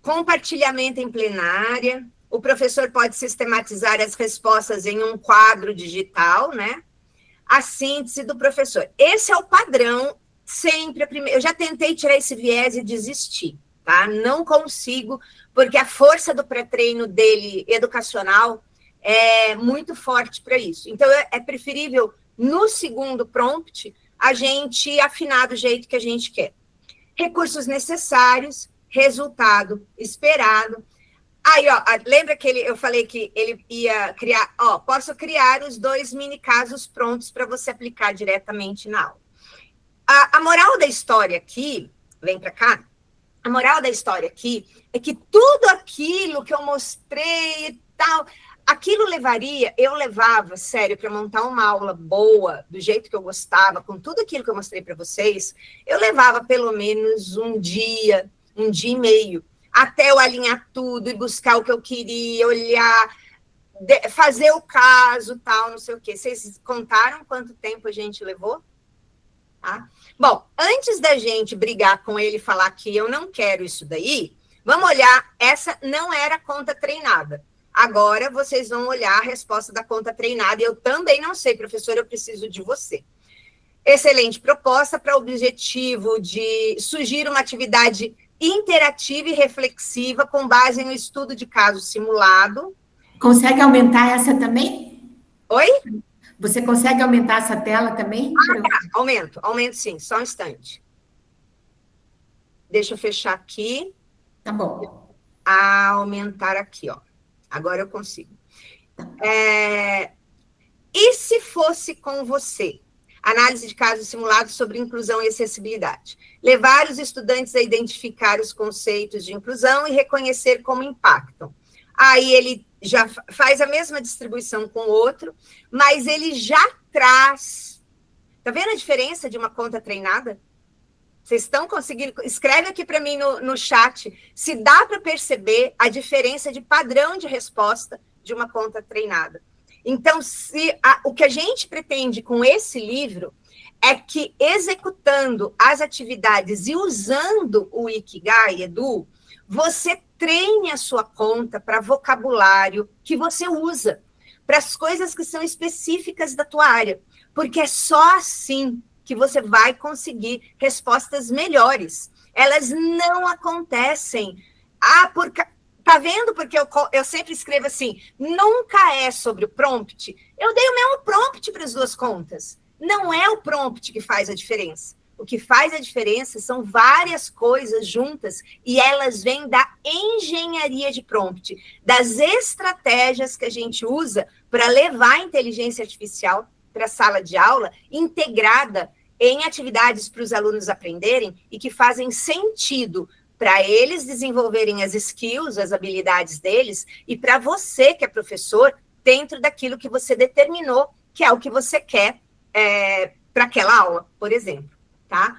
compartilhamento em plenária, o professor pode sistematizar as respostas em um quadro digital, né? A síntese do professor. Esse é o padrão, sempre. Eu já tentei tirar esse viés e desisti, tá? Não consigo, porque a força do pré-treino dele, educacional, é muito forte para isso. Então, é preferível, no segundo prompt, a gente afinar do jeito que a gente quer. Recursos necessários, resultado esperado. Aí, lembra que eu falei que ele ia criar, posso criar os 2 mini casos prontos para você aplicar diretamente na aula. A moral da história aqui, vem para cá, a moral da história aqui é que tudo aquilo que eu mostrei e tal, aquilo eu levava, sério, para montar uma aula boa, do jeito que eu gostava, com tudo aquilo que eu mostrei para vocês, eu levava pelo menos um dia e meio, até eu alinhar tudo e buscar o que eu queria, olhar, fazer o caso, tal, não sei o quê. Vocês contaram quanto tempo a gente levou? Tá? Bom, antes da gente brigar com ele e falar que eu não quero isso daí, vamos olhar, essa não era conta treinada. Agora vocês vão olhar a resposta da conta treinada, e eu também não sei, professor, eu preciso de você. Excelente proposta para o objetivo de surgir uma atividade interativa e reflexiva com base no estudo de caso simulado. Consegue aumentar essa também? Oi? Você consegue aumentar essa tela também? Tá. Aumento sim, só um instante. Deixa eu fechar aqui. Tá bom. Aumentar aqui, Agora eu consigo. E se fosse com você? Análise de casos simulados sobre inclusão e acessibilidade. Levar os estudantes a identificar os conceitos de inclusão e reconhecer como impactam. Aí ele já faz a mesma distribuição com o outro, mas ele já traz... Tá vendo a diferença de uma conta treinada? Vocês estão conseguindo... Escreve aqui para mim no chat se dá para perceber a diferença de padrão de resposta de uma conta treinada. Então, o que a gente pretende com esse livro é que, executando as atividades e usando o Ikigai, Edu, você treine a sua conta para vocabulário que você usa, para as coisas que são específicas da tua área, porque é só assim que você vai conseguir respostas melhores. Elas não acontecem. Tá vendo? Porque eu sempre escrevo assim, nunca é sobre o prompt. Eu dei o mesmo prompt para as duas contas. Não é o prompt que faz a diferença. O que faz a diferença são várias coisas juntas e elas vêm da engenharia de prompt, das estratégias que a gente usa para levar a inteligência artificial para a sala de aula integrada em atividades para os alunos aprenderem e que fazem sentido para eles desenvolverem as skills, as habilidades deles, e para você, que é professor, dentro daquilo que você determinou, que é o que você quer para aquela aula, por exemplo. Tá?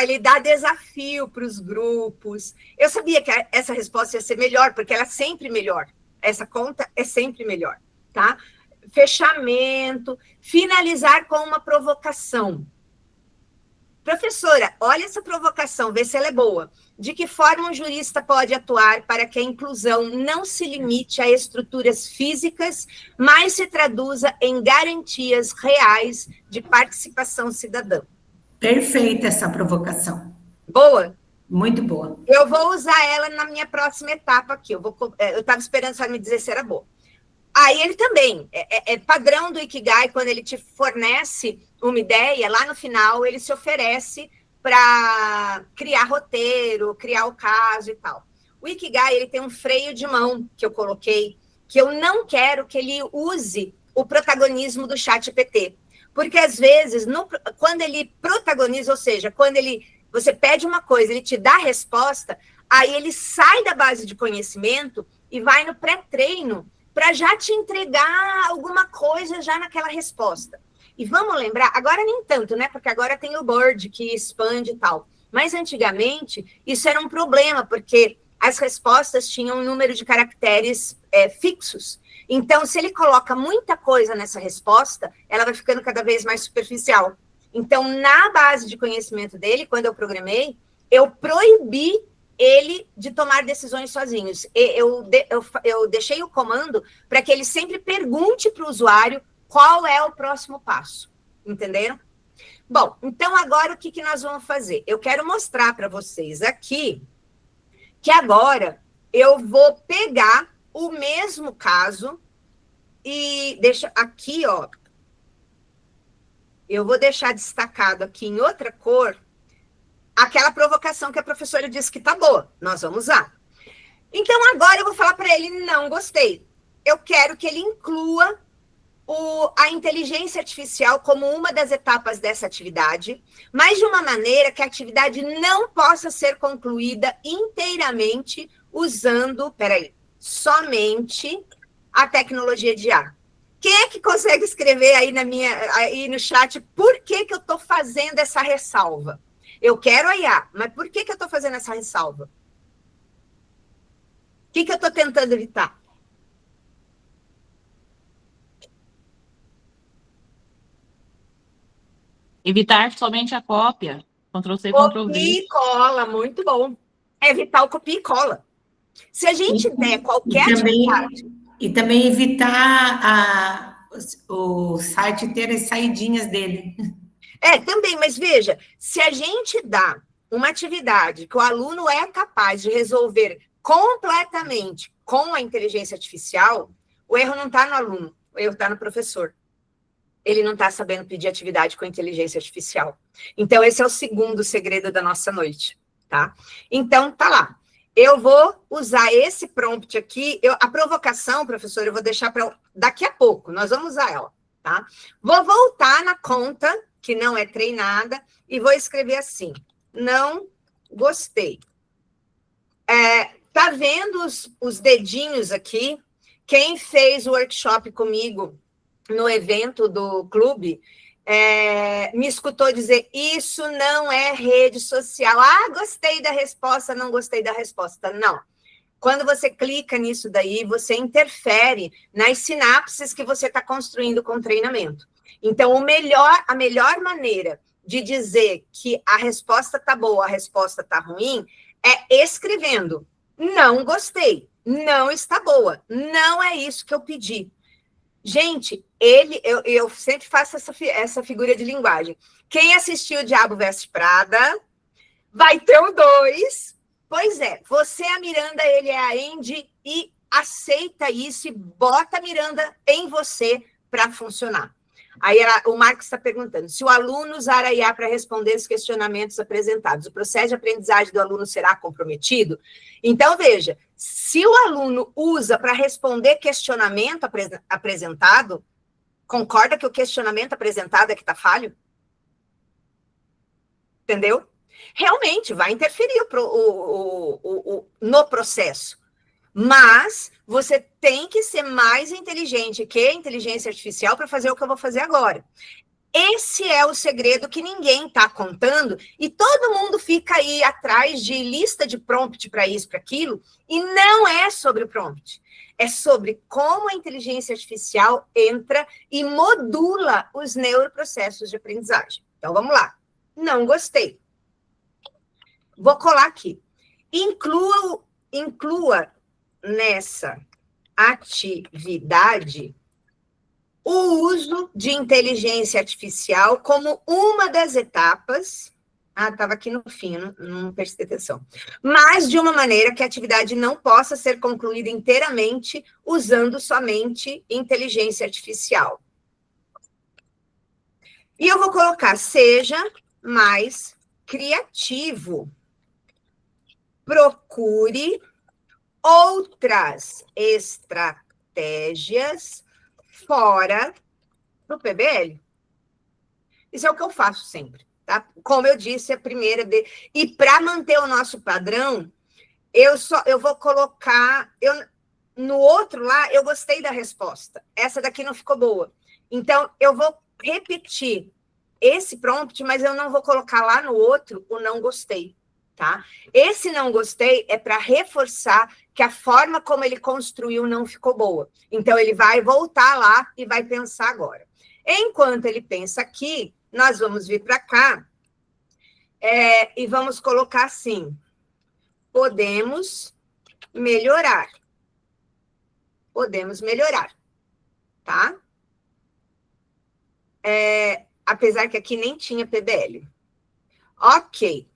Ele dá desafio para os grupos. Eu sabia que essa resposta ia ser melhor, porque ela é sempre melhor. Essa conta é sempre melhor. Tá? Fechamento, finalizar com uma provocação. Professora, olha essa provocação, vê se ela é boa. De que forma um jurista pode atuar para que a inclusão não se limite a estruturas físicas, mas se traduza em garantias reais de participação cidadã? Perfeita essa provocação. Boa? Muito boa. Eu vou usar ela na minha próxima etapa aqui. Eu estava esperando só me dizer se era boa. Aí ele também, é padrão do Ikigai, quando ele te fornece uma ideia, lá no final ele se oferece para criar roteiro, criar o caso e tal. O Ikigai, ele tem um freio de mão que eu coloquei, que eu não quero que ele use o protagonismo do ChatGPT. Porque, às vezes, quando ele protagoniza, ou seja, quando você pede uma coisa, ele te dá a resposta, aí ele sai da base de conhecimento e vai no pré-treino para já te entregar alguma coisa já naquela resposta. E vamos lembrar, agora nem tanto, né? Porque agora tem o Bird que expande e tal. Mas, antigamente, isso era um problema, porque as respostas tinham um número de caracteres fixos. Então, se ele coloca muita coisa nessa resposta, ela vai ficando cada vez mais superficial. Então, na base de conhecimento dele, quando eu programei, eu proibi ele de tomar decisões sozinhos. Eu deixei o comando para que ele sempre pergunte para o usuário qual é o próximo passo. Entenderam? Bom, então agora o que nós vamos fazer? Eu quero mostrar para vocês aqui que agora eu vou pegar o mesmo caso e deixa aqui, ó. Eu vou deixar destacado aqui em outra cor aquela provocação que a professora disse que tá boa. Nós vamos usar. Então, agora eu vou falar para ele, não gostei. Eu quero que ele inclua a inteligência artificial como uma das etapas dessa atividade, mas de uma maneira que a atividade não possa ser concluída inteiramente usando, somente a tecnologia de IA. Quem é que consegue escrever aí no chat por que eu estou fazendo essa ressalva? Eu quero a IA, mas por que eu estou fazendo essa ressalva? O que eu estou tentando evitar? Evitar somente a cópia. Ctrl+C, Ctrl+V. Copia e cola, muito bom. Evitar o copia e cola. Se a gente der qualquer atividade... E também evitar o site ter as saidinhas dele. Também, mas veja, se a gente dá uma atividade que o aluno é capaz de resolver completamente com a inteligência artificial, o erro não está no aluno, o erro está no professor. Ele não está sabendo pedir atividade com inteligência artificial. Então, esse é o segundo segredo da nossa noite, tá? Então, tá lá. Eu vou usar esse prompt aqui. A provocação, professor, eu vou deixar para daqui a pouco. Nós vamos usar ela, tá? Vou voltar na conta, que não é treinada, e vou escrever assim. Não gostei. Tá vendo os dedinhos aqui? Quem fez o workshop comigo no evento do clube, me escutou dizer, isso não é rede social. Ah, gostei da resposta, não gostei da resposta. Não. Quando você clica nisso daí, você interfere nas sinapses que você está construindo com o treinamento. Então, a melhor maneira de dizer que a resposta está boa, a resposta está ruim, é escrevendo. Não gostei, não está boa, não é isso que eu pedi. Gente, eu sempre faço essa figura de linguagem. Quem assistiu o Diabo Veste Prada vai ter o 2. Pois é, você é a Miranda, ele é a Andy, e aceita isso e bota a Miranda em você para funcionar. Aí o Marcos está perguntando, se o aluno usar a IA para responder os questionamentos apresentados, o processo de aprendizagem do aluno será comprometido? Então, veja, se o aluno usa para responder questionamento apresentado, concorda que o questionamento apresentado é que está falho? Entendeu? Realmente vai interferir no processo. Mas você tem que ser mais inteligente que a inteligência artificial para fazer o que eu vou fazer agora. Esse é o segredo que ninguém está contando e todo mundo fica aí atrás de lista de prompt para isso, para aquilo, e não é sobre o prompt. É sobre como a inteligência artificial entra e modula os neuroprocessos de aprendizagem. Então, vamos lá. Não gostei. Vou colar aqui. Inclua nessa atividade o uso de inteligência artificial como uma das etapas. Estava aqui no fim, não prestei atenção. Mas de uma maneira que a atividade não possa ser concluída inteiramente usando somente inteligência artificial. E eu vou colocar, seja mais criativo. Procure outras estratégias fora do PBL. Isso é o que eu faço sempre, tá? Como eu disse, a primeira... E para manter o nosso padrão, eu vou colocar... no outro lá, eu gostei da resposta. Essa daqui não ficou boa. Então, eu vou repetir esse prompt, mas eu não vou colocar lá no outro o não gostei. Tá? Esse não gostei é para reforçar que a forma como ele construiu não ficou boa. Então, ele vai voltar lá e vai pensar agora. Enquanto ele pensa aqui, nós vamos vir para cá e vamos colocar assim, podemos melhorar. Podemos melhorar, tá? Apesar que aqui nem tinha PBL. Ok.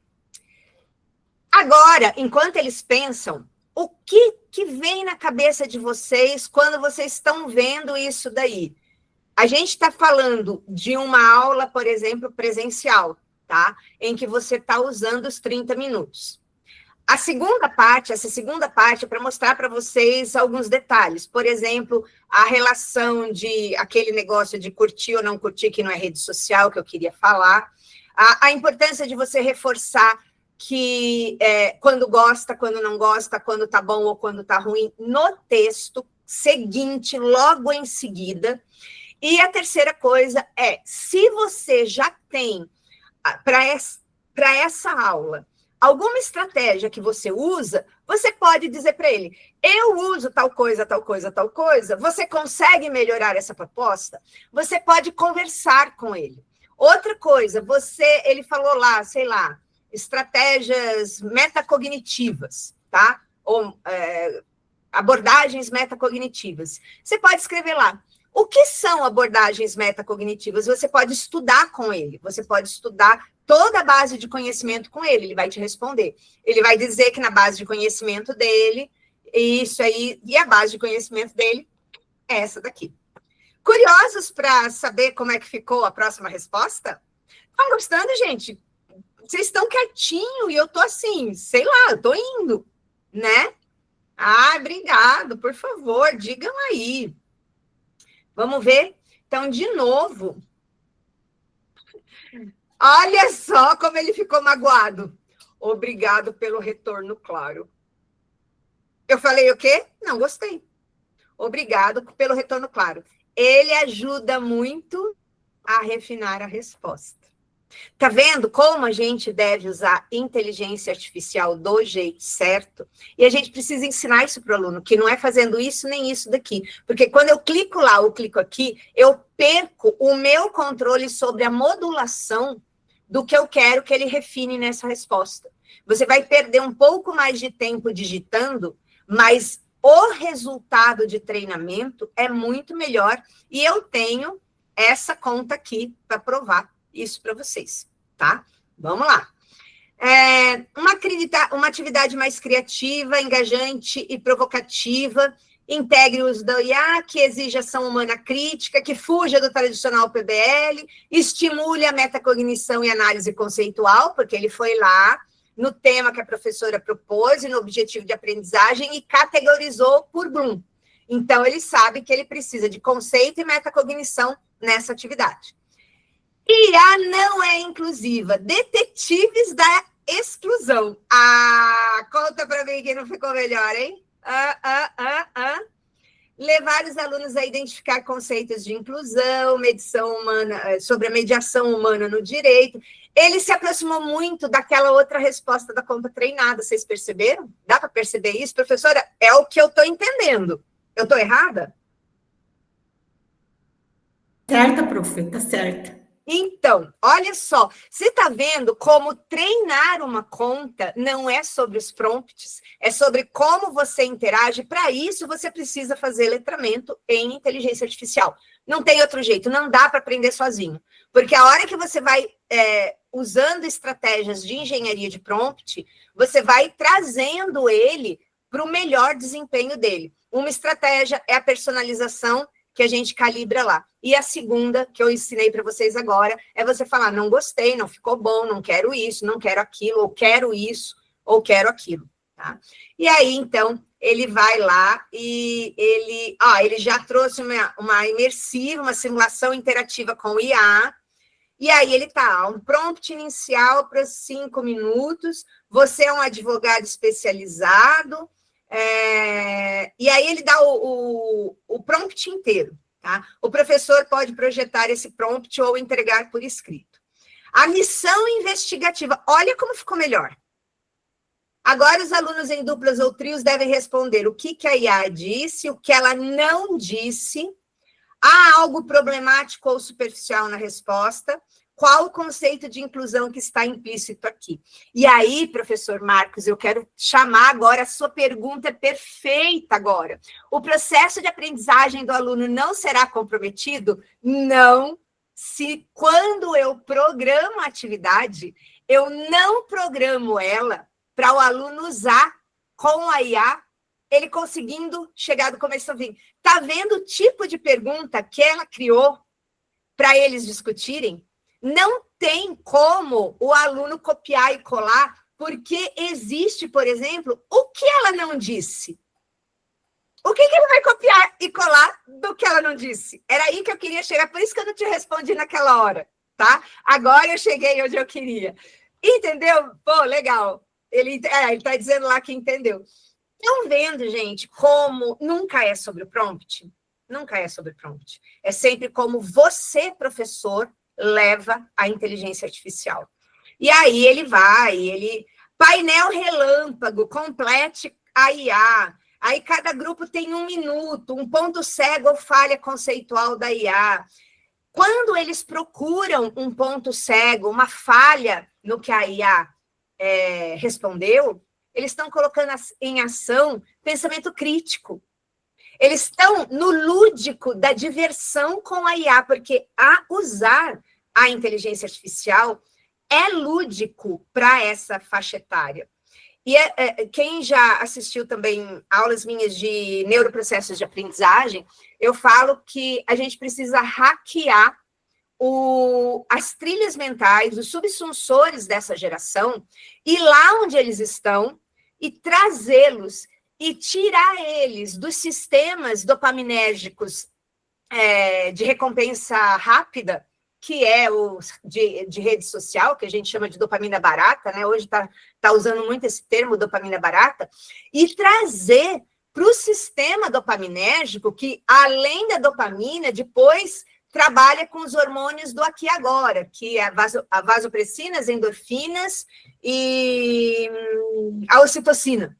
Agora, enquanto eles pensam, o que vem na cabeça de vocês quando vocês estão vendo isso daí? A gente está falando de uma aula, por exemplo, presencial, tá? Em que você está usando os 30 minutos. Essa segunda parte é para mostrar para vocês alguns detalhes. Por exemplo, a relação de aquele negócio de curtir ou não curtir, que não é rede social, que eu queria falar. A importância de você reforçar que quando gosta, quando não gosta, quando tá bom ou quando tá ruim, no texto seguinte, logo em seguida. E a terceira coisa é, se você já tem, para essa aula, alguma estratégia que você usa, você pode dizer para ele, eu uso tal coisa, tal coisa, tal coisa, você consegue melhorar essa proposta? Você pode conversar com ele. Outra coisa, ele falou lá, sei lá, estratégias metacognitivas, tá? Ou abordagens metacognitivas. Você pode escrever lá. O que são abordagens metacognitivas? Você pode estudar com ele, você pode estudar toda a base de conhecimento com ele, ele vai te responder. Ele vai dizer que na base de conhecimento dele, isso aí, e a base de conhecimento dele é essa daqui. Curiosos para saber como é que ficou a próxima resposta? Estão gostando, gente? Vocês estão quietinho e eu tô assim, sei lá, eu tô indo, né? Obrigado, por favor, digam aí. Vamos ver? Então, de novo. Olha só como ele ficou magoado. Obrigado pelo retorno claro. Eu falei o quê? Não gostei. Obrigado pelo retorno claro. Ele ajuda muito a refinar a resposta. Tá vendo como a gente deve usar inteligência artificial do jeito certo? E a gente precisa ensinar isso para o aluno, que não é fazendo isso nem isso daqui. Porque quando eu clico lá ou clico aqui, eu perco o meu controle sobre a modulação do que eu quero que ele refine nessa resposta. Você vai perder um pouco mais de tempo digitando, mas o resultado de treinamento é muito melhor, e eu tenho essa conta aqui para provar isso para vocês, tá? Vamos lá. Uma atividade mais criativa, engajante e provocativa, integre o uso da IA, que exija ação humana crítica, que fuja do tradicional PBL, estimule a metacognição e análise conceitual, porque ele foi lá no tema que a professora propôs e no objetivo de aprendizagem e categorizou por Bloom. Então, ele sabe que ele precisa de conceito e metacognição nessa atividade. IA não é inclusiva. Detetives da exclusão. Conta para mim que não ficou melhor, hein? Levar os alunos a identificar conceitos de inclusão, medição humana, sobre a mediação humana no direito. Ele se aproximou muito daquela outra resposta da conta treinada, vocês perceberam? Dá para perceber isso, professora? É o que eu estou entendendo. Eu estou errada? Certa, prof, tá certa. Então, olha só, você está vendo como treinar uma conta não é sobre os prompts, é sobre como você interage. Para isso, você precisa fazer letramento em inteligência artificial. Não tem outro jeito, não dá para aprender sozinho. Porque a hora que você vai usando estratégias de engenharia de prompt, você vai trazendo ele para o melhor desempenho dele. Uma estratégia é a personalização, que a gente calibra lá. E a segunda, que eu ensinei para vocês agora, é você falar, não gostei, não ficou bom, não quero isso, não quero aquilo, ou quero isso, ou quero aquilo, tá? E aí, então, ele vai lá e ele já trouxe uma imersiva, uma simulação interativa com o IA, e aí ele tá, um prompt inicial para 5 minutos, você é um advogado especializado, e aí ele dá o prompt inteiro, tá? O professor pode projetar esse prompt ou entregar por escrito. A missão investigativa, olha como ficou melhor. Agora os alunos em duplas ou trios devem responder o que a IA disse, o que ela não disse, há algo problemático ou superficial na resposta, qual o conceito de inclusão que está implícito aqui? E aí, professor Marcos, eu quero chamar agora, a sua pergunta é perfeita agora. O processo de aprendizagem do aluno não será comprometido? Não, se quando eu programo a atividade, eu não programo ela para o aluno usar com a IA, ele conseguindo chegar do começo ao fim. Está vendo o tipo de pergunta que ela criou para eles discutirem? Não tem como o aluno copiar e colar, porque existe, por exemplo, o que ela não disse. O que ele vai copiar e colar do que ela não disse? Era aí que eu queria chegar, por isso que eu não te respondi naquela hora, tá? Agora eu cheguei onde eu queria. Entendeu? Pô, legal. Ele está dizendo lá que entendeu. Estão vendo, gente, como nunca é sobre o prompt? Nunca é sobre o prompt. É sempre como você, professor, leva a inteligência artificial. E aí painel relâmpago, complete a IA. Aí cada grupo tem 1 minuto, um ponto cego ou falha conceitual da IA. Quando eles procuram um ponto cego, uma falha no que a IA respondeu, eles estão colocando em ação pensamento crítico. Eles estão no lúdico da diversão com a IA, porque usar a inteligência artificial é lúdico para essa faixa etária. E quem já assistiu também aulas minhas de neuroprocessos de aprendizagem, eu falo que a gente precisa hackear as trilhas mentais, os subsunsores dessa geração, ir lá onde eles estão e trazê-los e tirar eles dos sistemas dopaminérgicos de recompensa rápida, que é de rede social, que a gente chama de dopamina barata, né? Hoje tá usando muito esse termo, dopamina barata, e trazer para o sistema dopaminérgico, que além da dopamina, depois trabalha com os hormônios do aqui e agora, que é a vasopressina, as endorfinas e a ocitocina.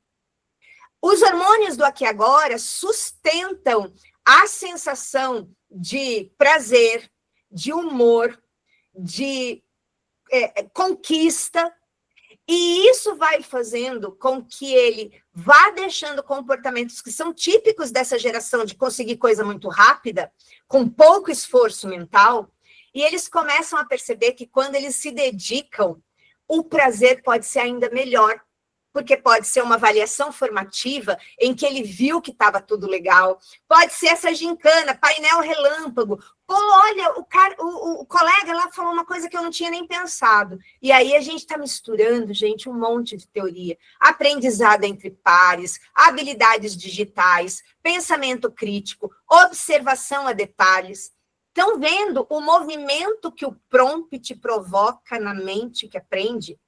Os hormônios do aqui e agora sustentam a sensação de prazer, de humor, de conquista, E isso vai fazendo com que ele vá deixando comportamentos que são típicos dessa geração de conseguir coisa muito rápida, com pouco esforço mental, e eles começam a perceber que quando eles se dedicam, o prazer pode ser ainda melhor, porque pode ser uma avaliação formativa em que ele viu que estava tudo legal, pode ser essa gincana, painel relâmpago. Pô, olha, o colega lá falou uma coisa que eu não tinha nem pensado. E aí a gente está misturando, gente, um monte de teoria. Aprendizado entre pares, habilidades digitais, pensamento crítico, observação a detalhes. Estão vendo o movimento que o prompt provoca na mente que aprende?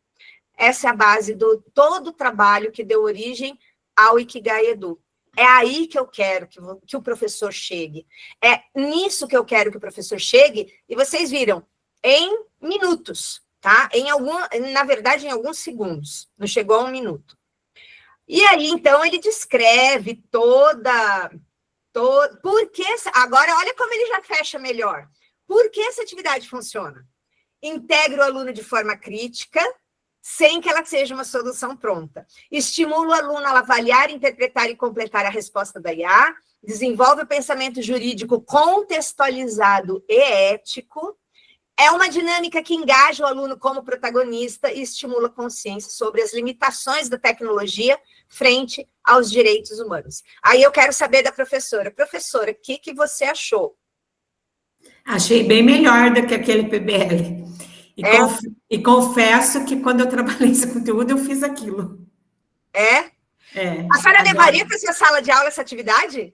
Essa é a base do todo o trabalho que deu origem ao Ikigai Edu. É aí que eu quero que o professor chegue. É nisso que eu quero que o professor chegue, e vocês viram, em minutos, tá? Na verdade, em alguns segundos. Não chegou a 1 minuto. E aí, então, ele descreve agora, olha como ele já fecha melhor. Por que essa atividade funciona? Integra o aluno de forma crítica, sem que ela seja uma solução pronta. Estimula o aluno a avaliar, interpretar e completar a resposta da IA, desenvolve o pensamento jurídico contextualizado e ético, é uma dinâmica que engaja o aluno como protagonista e estimula a consciência sobre as limitações da tecnologia frente aos direitos humanos. Aí eu quero saber da professora. Professora, o que você achou? Achei bem melhor do que aquele PBL. E confesso que quando eu trabalhei esse conteúdo, eu fiz aquilo. É? A senhora levaria para essa sala de aula essa atividade?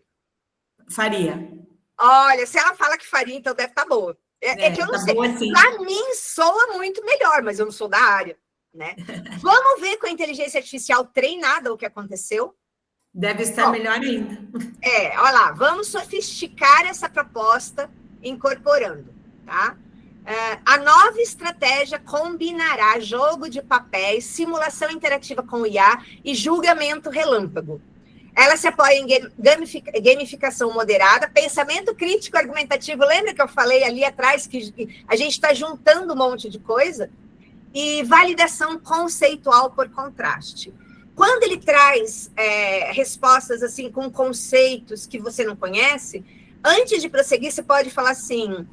Faria. Olha, se ela fala que faria, então deve estar boa. É que eu não sei. Assim. Para mim, soa muito melhor, mas eu não sou da área, né? Vamos ver com a inteligência artificial treinada o que aconteceu? Deve estar melhor ainda. Olha lá, vamos sofisticar essa proposta incorporando, tá? A nova estratégia combinará jogo de papéis, simulação interativa com IA e julgamento relâmpago. Ela se apoia em gamificação moderada, pensamento crítico argumentativo. Lembra que eu falei ali atrás que a gente está juntando um monte de coisa? E validação conceitual por contraste. Quando ele traz respostas assim com conceitos que você não conhece, antes de prosseguir, você pode falar assim,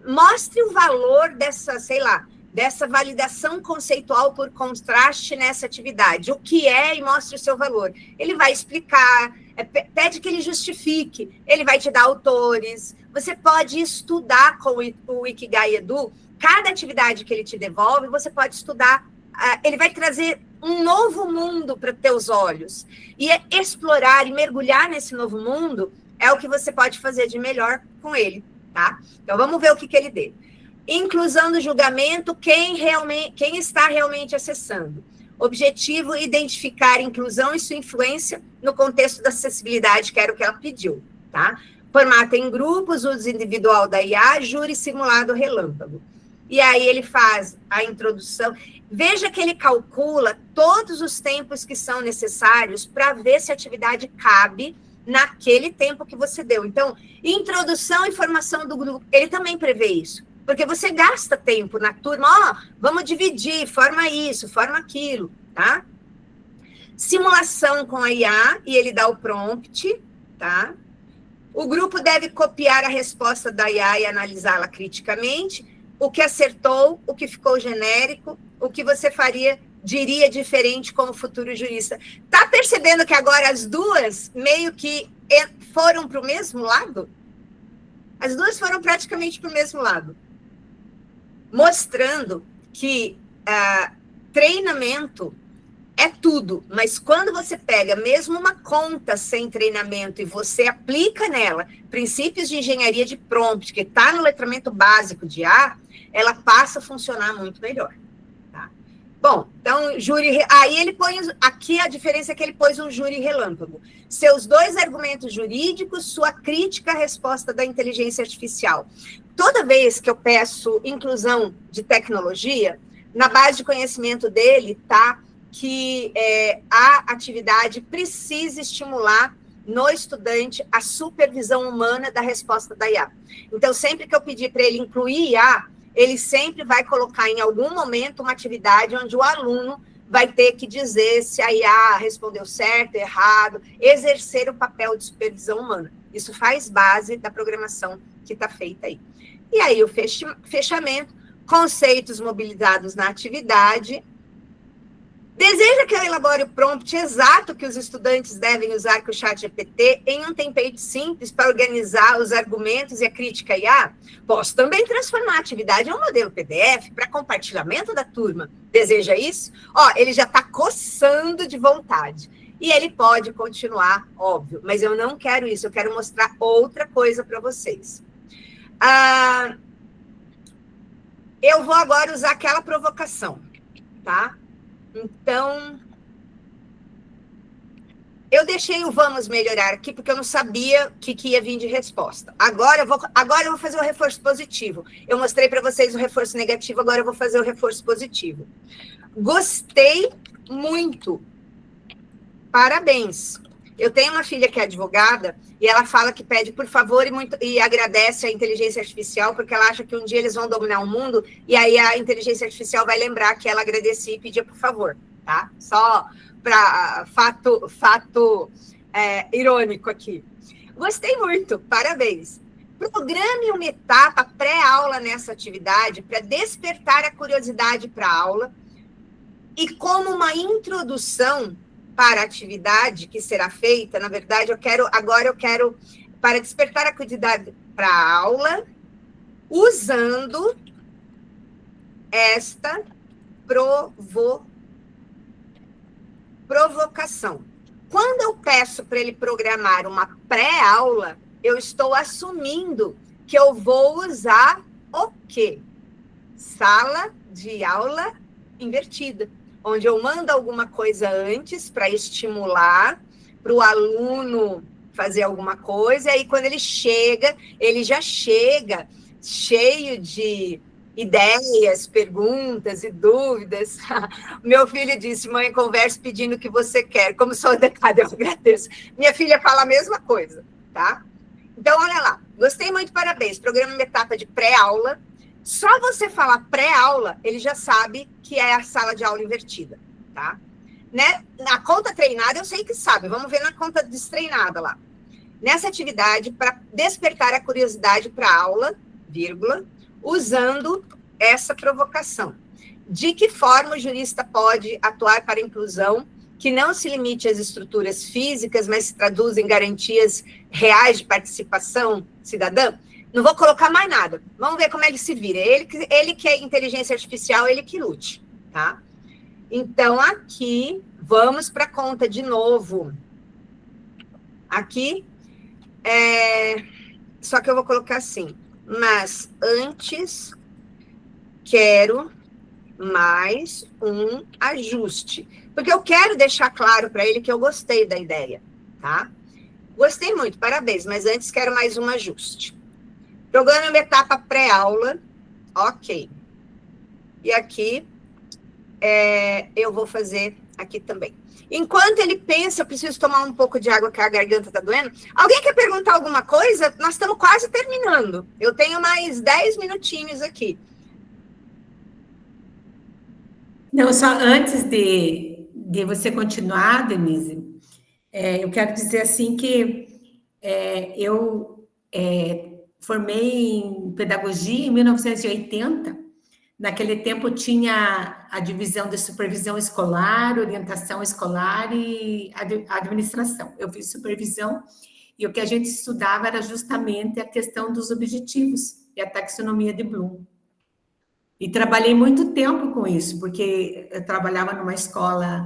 mostre o valor dessa validação conceitual por contraste nessa atividade. O que é e mostre o seu valor. Ele vai explicar, pede que ele justifique, ele vai te dar autores. Você pode estudar com o Ikigai Edu, cada atividade que ele te devolve, você pode estudar, ele vai trazer um novo mundo para teus olhos. E explorar e mergulhar nesse novo mundo é o que você pode fazer de melhor com ele, tá? Então, vamos ver o que ele deu. Inclusão do julgamento, quem está realmente acessando. Objetivo, identificar a inclusão e sua influência no contexto da acessibilidade, que era o que ela pediu, tá? Formato em grupos, uso individual da IA, júri simulado relâmpago. E aí ele faz a introdução. Veja que ele calcula todos os tempos que são necessários para ver se a atividade cabe naquele tempo que você deu. Então, introdução e formação do grupo, ele também prevê isso. Porque você gasta tempo na turma, vamos dividir, forma isso, forma aquilo, tá? Simulação com a IA, e ele dá o prompt, tá? O grupo deve copiar a resposta da IA e analisá-la criticamente, o que acertou, o que ficou genérico, o que você diria diferente como futuro jurista. Tá percebendo que agora as duas meio que foram para o mesmo lado? As duas foram praticamente para o mesmo lado. Mostrando que treinamento é tudo, mas quando você pega mesmo uma conta sem treinamento e você aplica nela princípios de engenharia de prompt, que está no letramento básico de IA, ela passa a funcionar muito melhor. Tá? Bom, então, júri... Aí ele põe... Aqui a diferença é que ele pôs um júri relâmpago. Seus 2 argumentos jurídicos, sua crítica à resposta da inteligência artificial. Toda vez que eu peço inclusão de tecnologia, na base de conhecimento dele está que a atividade precisa estimular no estudante a supervisão humana da resposta da IA. Então, sempre que eu pedir para ele incluir IA, ele sempre vai colocar em algum momento uma atividade onde o aluno vai ter que dizer se a IA respondeu certo, errado, exercer o papel de supervisão humana. Isso faz base da programação que está feita aí. E aí o fechamento, conceitos mobilizados na atividade. Deseja que eu elabore o prompt exato que os estudantes devem usar com o ChatGPT em um template simples para organizar os argumentos e a crítica IA? Posso também transformar a atividade em um modelo PDF para compartilhamento da turma. Deseja isso? Ó, ele já está coçando de vontade. E ele pode continuar, óbvio, mas eu não quero isso, eu quero mostrar outra coisa para vocês. Eu vou agora usar aquela provocação, tá? Então, eu deixei o vamos melhorar aqui, porque eu não sabia o que ia vir de resposta. Agora eu vou fazer o reforço positivo. Eu mostrei para vocês o reforço negativo, agora eu vou fazer o reforço positivo. Gostei muito. Parabéns. Eu tenho uma filha que é advogada e ela fala que pede por favor e agradece a inteligência artificial porque ela acha que um dia eles vão dominar o mundo e aí a inteligência artificial vai lembrar que ela agradecia e pedia por favor, tá? Só para fato irônico aqui. Gostei muito, parabéns. Programe uma etapa pré-aula nessa atividade para despertar a curiosidade para a aula e como uma introdução para a atividade que será feita, na verdade, eu quero, para despertar a curiosidade para a aula, usando esta provocação. Quando eu peço para ele programar uma pré-aula, eu estou assumindo que eu vou usar o quê? Sala de aula invertida, onde eu mando alguma coisa antes para estimular, para o aluno fazer alguma coisa, e aí quando ele chega, ele já chega cheio de ideias, perguntas e dúvidas. Meu filho disse, mãe, converse pedindo o que você quer. Como sou educada, eu agradeço. Minha filha fala a mesma coisa, tá? Então, olha lá, gostei muito, parabéns. Programa uma etapa de pré-aula. Só você falar pré-aula, ele já sabe que é a sala de aula invertida, tá? Né? Na conta treinada, eu sei que sabe. Vamos ver na conta destreinada lá. Nessa atividade, para despertar a curiosidade para a aula, vírgula, usando essa provocação. De que forma o jurista pode atuar para a inclusão que não se limite às estruturas físicas, mas se traduz em garantias reais de participação cidadã? Não vou colocar mais nada. Vamos ver como ele se vira. Ele que é inteligência artificial, ele que lute, tá? Então, aqui, vamos para a conta de novo. Aqui, só que eu vou colocar assim. Mas antes, quero mais um ajuste. Porque eu quero deixar claro para ele que eu gostei da ideia, tá? Gostei muito, parabéns. Mas antes, quero mais um ajuste. Programa uma etapa pré-aula, ok. E aqui, eu vou fazer aqui também. Enquanto ele pensa, eu preciso tomar um pouco de água que a garganta está doendo. Alguém quer perguntar alguma coisa? Nós estamos quase terminando. Eu tenho mais 10 minutinhos aqui. Não, só antes de você continuar, Denise, eu quero dizer assim que eu formei em pedagogia em 1980. Naquele tempo tinha a divisão de supervisão escolar, orientação escolar e administração. Eu fiz supervisão e o que a gente estudava era justamente a questão dos objetivos e a taxonomia de Bloom. E trabalhei muito tempo com isso, porque eu trabalhava numa escola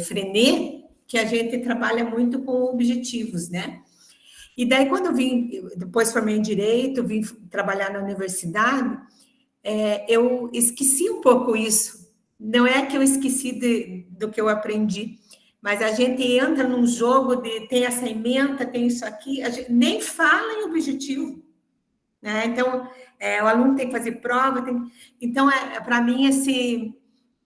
Freinet, que a gente trabalha muito com objetivos, né? E daí, quando eu depois formei em Direito, vim trabalhar na universidade, eu esqueci um pouco isso. Não é que eu esqueci do que eu aprendi, mas a gente entra num jogo tem essa ementa, tem isso aqui, a gente nem fala em objetivo, né? Então, o aluno tem que fazer prova, então, para mim,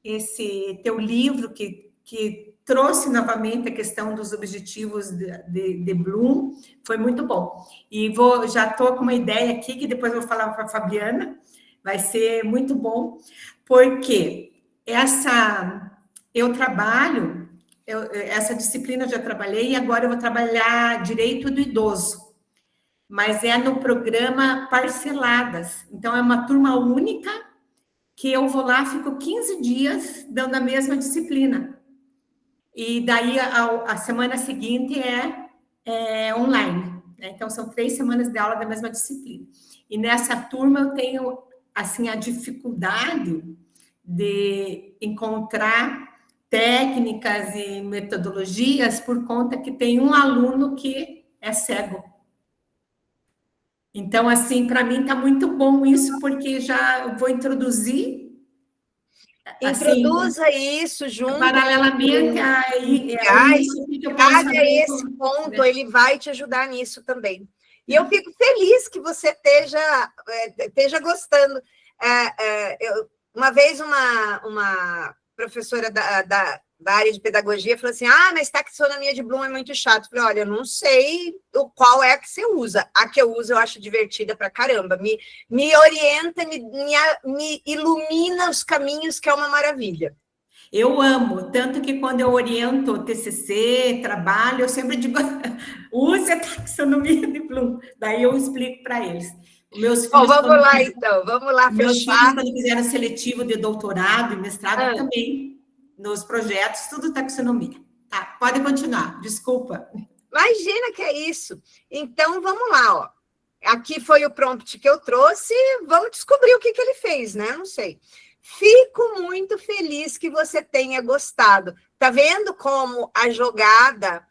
esse teu livro que trouxe novamente a questão dos objetivos de Bloom, foi muito bom. E já estou com uma ideia aqui, que depois eu vou falar para a Fabiana, Vai ser muito bom, porque eu trabalho, essa disciplina eu já trabalhei, e agora eu vou trabalhar direito do idoso, mas é no programa Parceladas. Então, é uma turma única, que eu vou lá, fico 15 dias dando a mesma disciplina. E daí, a semana seguinte é online. Né? Então, são 3 semanas de aula da mesma disciplina. E nessa turma eu tenho, assim, a dificuldade de encontrar técnicas e metodologias por conta que tem um aluno que é cego. Então, assim, para mim está muito bom isso, porque já vou introduzir. Introduza assim, isso junto. Paralelamente a isso que eu posso fazer. Esse ponto, né? Ele vai te ajudar nisso também. E eu fico feliz que você esteja gostando. Uma vez uma professora da área de pedagogia falou assim, mas taxonomia de Bloom é muito chato. Eu falei, olha, eu não sei qual é a que você usa. A que eu uso eu acho divertida pra caramba. Me orienta, me ilumina os caminhos, que é uma maravilha. Eu amo, tanto que quando eu oriento TCC, trabalho, eu sempre digo, use a taxonomia de Bloom. Daí eu explico para eles. Meus filhos, vamos lá, então. Vamos lá, meus filhos, quando fizeram seletivo de doutorado e mestrado, também, nos projetos, tudo taxonomia. Tá, pode continuar, desculpa. Imagina que é isso. Então, vamos lá, ó. Aqui foi o prompt que eu trouxe, vamos descobrir o que ele fez, né? Não sei. Fico muito feliz que você tenha gostado. Tá vendo como a jogada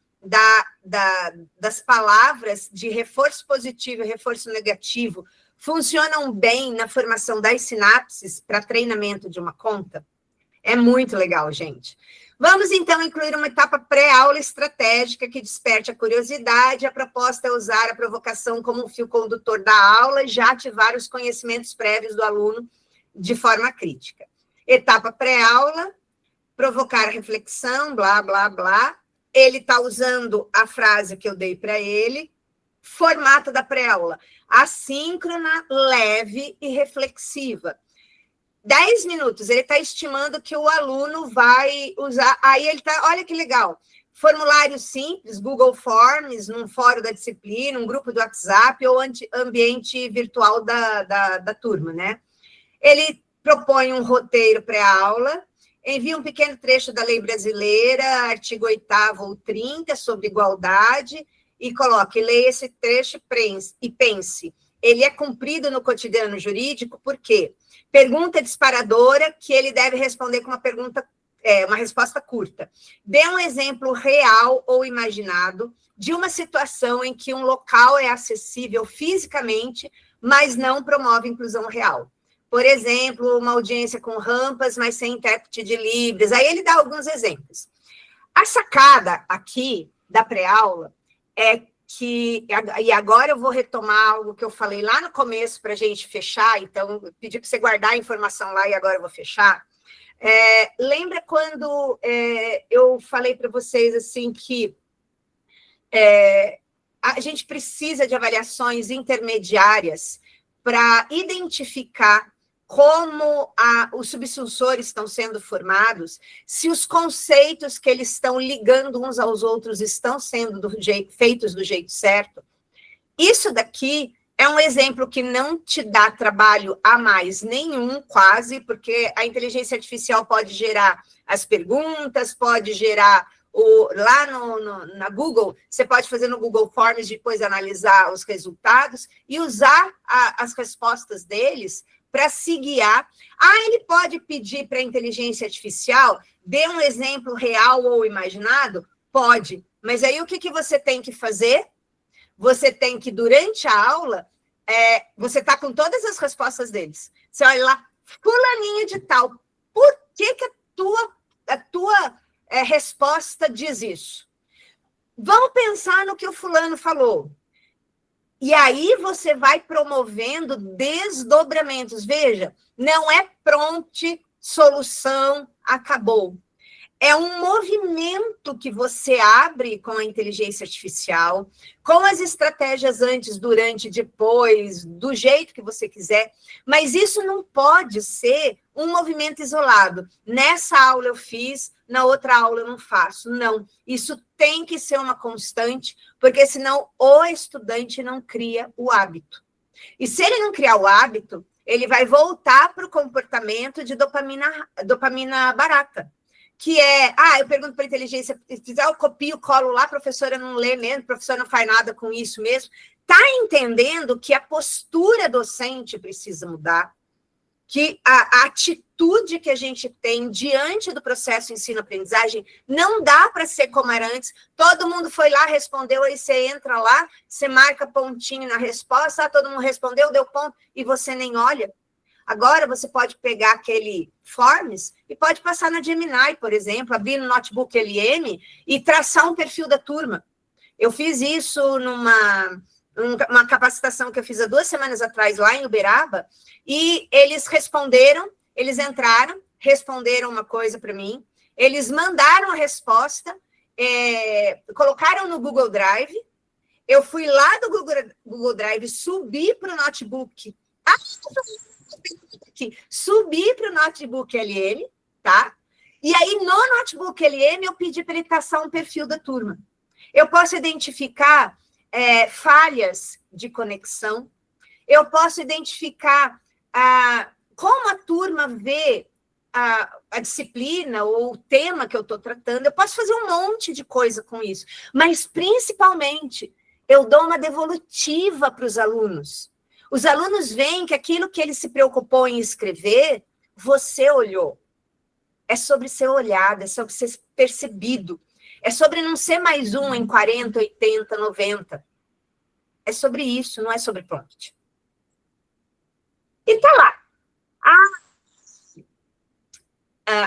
das palavras de reforço positivo e reforço negativo funcionam bem na formação das sinapses para treinamento de uma conta? É muito legal, gente. Vamos, então, incluir uma etapa pré-aula estratégica que desperte a curiosidade. A proposta é usar a provocação como um fio condutor da aula e já ativar os conhecimentos prévios do aluno de forma crítica. Etapa pré-aula, provocar reflexão, blá, blá, blá. Ele está usando a frase que eu dei para ele. Formato da pré-aula, assíncrona, leve e reflexiva. 10 minutos, ele está estimando que o aluno vai usar. Aí ele está, olha que legal, formulário simples, Google Forms, num fórum da disciplina, um grupo do WhatsApp ou ambiente virtual da turma, né? Ele propõe um roteiro pré-aula, envia um pequeno trecho da lei brasileira, artigo 8º ou 30, sobre igualdade, e coloque, leia esse trecho e pense. Ele é cumprido no cotidiano jurídico, por quê? Pergunta disparadora que ele deve responder com uma resposta curta. Dê um exemplo real ou imaginado de uma situação em que um local é acessível fisicamente, mas não promove inclusão real. Por exemplo, uma audiência com rampas, mas sem intérprete de Libras. Aí ele dá alguns exemplos. A sacada aqui da pré-aula é que, e agora eu vou retomar algo que eu falei lá no começo para a gente fechar, então eu pedi para você guardar a informação lá e agora eu vou fechar. Lembra quando eu falei para vocês assim que a gente precisa de avaliações intermediárias para identificar como os subsucessores estão sendo formados, se os conceitos que eles estão ligando uns aos outros estão sendo feitos do jeito certo. Isso daqui é um exemplo que não te dá trabalho a mais nenhum, quase, porque a inteligência artificial pode gerar as perguntas, pode gerar lá na Google, você pode fazer no Google Forms, depois analisar os resultados e usar as respostas deles para se guiar. Ele pode pedir para a inteligência artificial, dê um exemplo real ou imaginado? Pode, mas aí o que você tem que fazer? Você tem que, durante a aula, você está com todas as respostas deles. Você olha lá, fulaninho de tal, por que a tua resposta diz isso? Vamos pensar no que o fulano falou. E aí você vai promovendo desdobramentos. Veja, não é prompt, solução, acabou. É um movimento que você abre com a inteligência artificial, com as estratégias antes, durante, depois, do jeito que você quiser, mas isso não pode ser um movimento isolado. Nessa aula eu fiz, na outra aula eu não faço. Não, isso tem que ser uma constante, porque senão o estudante não cria o hábito. E se ele não criar o hábito, ele vai voltar para o comportamento de dopamina barata. Que é, eu pergunto para a inteligência, eu copio, colo lá, a professora não lê mesmo, a professora não faz nada com isso mesmo. Está entendendo que a postura docente precisa mudar, que a atitude que a gente tem diante do processo ensino-aprendizagem não dá para ser como era antes. Todo mundo foi lá, respondeu, aí você entra lá, você marca pontinho na resposta, todo mundo respondeu, deu ponto, e você nem olha. Agora, você pode pegar aquele Forms e pode passar na Gemini, por exemplo, abrir no Notebook LM e traçar um perfil da turma. Eu fiz isso numa capacitação que eu fiz há 2 semanas atrás, lá em Uberaba, e eles responderam, eles entraram, responderam uma coisa para mim, eles mandaram a resposta, colocaram no Google Drive, eu fui lá do Google Drive, subi para o Notebook, subi para o Notebook LM, tá? E aí, no Notebook LM, eu pedi para ele traçar um perfil da turma. Eu posso identificar falhas de conexão, eu posso identificar como a turma vê a disciplina ou o tema que eu estou tratando, eu posso fazer um monte de coisa com isso, mas, principalmente, eu dou uma devolutiva para os alunos. Os alunos veem que aquilo que ele se preocupou em escrever, você olhou. É sobre ser olhado, é sobre ser percebido. É sobre não ser mais um em 40, 80, 90. É sobre isso, não é sobre prompt. E tá lá.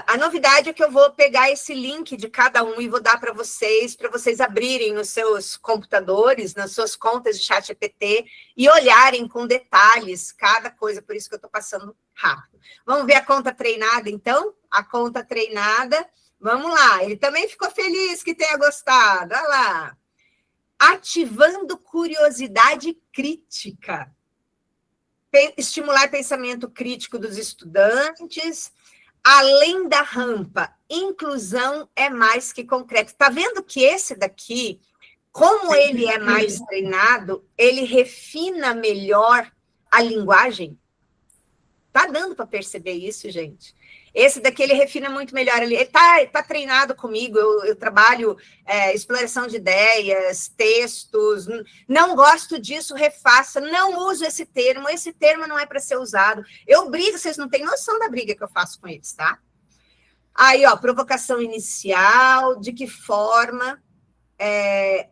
A novidade é que eu vou pegar esse link de cada um e vou dar para vocês abrirem nos seus computadores, nas suas contas de ChatGPT e olharem com detalhes cada coisa, por isso que eu estou passando rápido. Vamos ver a conta treinada, então? A conta treinada, vamos lá. Ele também ficou feliz que tenha gostado, olha lá. Ativando curiosidade crítica. Estimular pensamento crítico dos estudantes. Além da rampa, inclusão é mais que concreto. Está vendo que esse daqui, como ele é mais treinado, ele refina melhor a linguagem? Está dando para perceber isso, gente? Esse daqui, ele refina muito melhor. Ele está treinado comigo, eu trabalho exploração de ideias, textos, não gosto disso, refaça, não uso esse termo não é para ser usado. Eu brigo, vocês não têm noção da briga que eu faço com eles, tá? Aí, provocação inicial, de que forma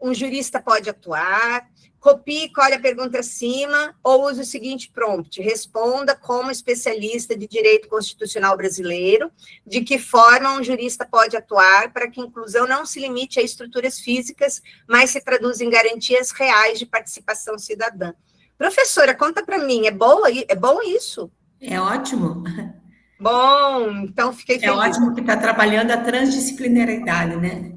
um jurista pode atuar, copie e colhe a pergunta acima, ou use o seguinte prompt: responda como especialista de direito constitucional brasileiro, de que forma um jurista pode atuar para que a inclusão não se limite a estruturas físicas, mas se traduza em garantias reais de participação cidadã. Professora, conta para mim, é bom isso? É ótimo. Bom, então fiquei feliz. É ótimo que está trabalhando a transdisciplinaridade, né?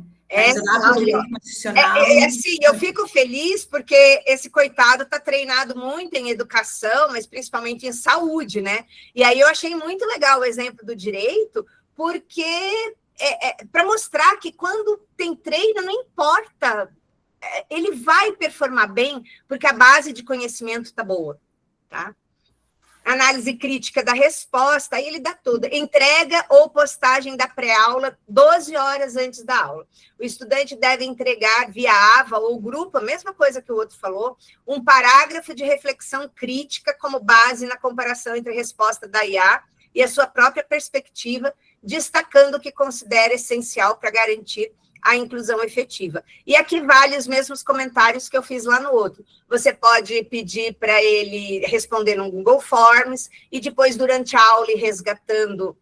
Assim, eu fico feliz porque esse coitado está treinado muito em educação, mas principalmente em saúde, né? E aí eu achei muito legal o exemplo do direito, porque para mostrar que quando tem treino, não importa, ele vai performar bem, porque a base de conhecimento está boa, tá? Análise crítica da resposta, aí ele dá tudo. Entrega ou postagem da pré-aula 12 horas antes da aula. O estudante deve entregar via AVA ou grupo, a mesma coisa que o outro falou, um parágrafo de reflexão crítica como base na comparação entre a resposta da IA e a sua própria perspectiva, destacando o que considera essencial para garantir a inclusão efetiva. E aqui vale os mesmos comentários que eu fiz lá no outro. Você pode pedir para ele responder no Google Forms e depois, durante a aula, ir resgatando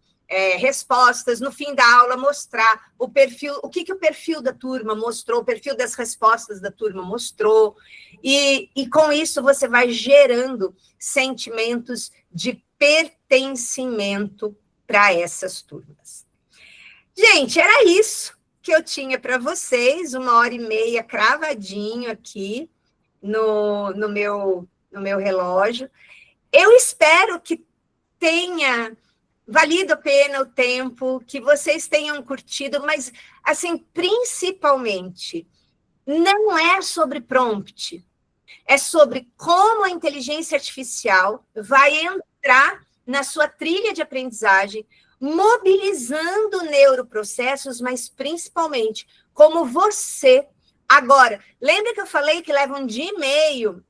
respostas. No fim da aula, mostrar o perfil, o que o perfil da turma mostrou, o perfil das respostas da turma mostrou. E com isso, você vai gerando sentimentos de pertencimento para essas turmas. Gente, era isso que eu tinha para vocês, 1h30 cravadinho aqui no meu relógio. Eu espero que tenha valido a pena o tempo, que vocês tenham curtido, mas, assim, principalmente, não é sobre prompt, é sobre como a inteligência artificial vai entrar na sua trilha de aprendizagem, mobilizando neuroprocessos, mas principalmente como você. Agora, lembra que eu falei que leva um dia e meio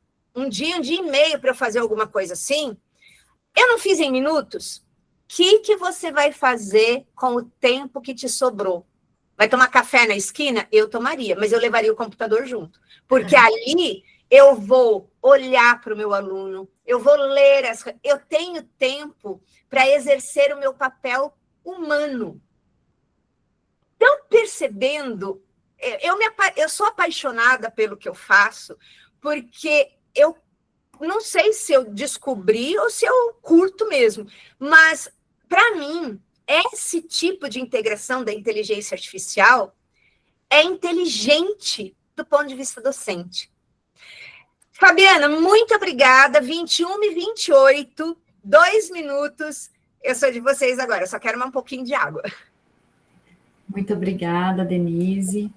para eu fazer alguma coisa assim? Eu não fiz em minutos? O que você vai fazer com o tempo que te sobrou? Vai tomar café na esquina? Eu tomaria, mas eu levaria o computador junto. Porque ali eu vou olhar para o meu aluno, eu vou ler eu tenho tempo para exercer o meu papel humano. Estão percebendo? Eu sou apaixonada pelo que eu faço, porque eu não sei se eu descobri ou se eu curto mesmo, mas, para mim, esse tipo de integração da inteligência artificial é inteligente do ponto de vista docente. Fabiana, muito obrigada. 21h28, 2 minutos. Eu sou de vocês agora, eu só quero um pouquinho de água. Muito obrigada, Denise.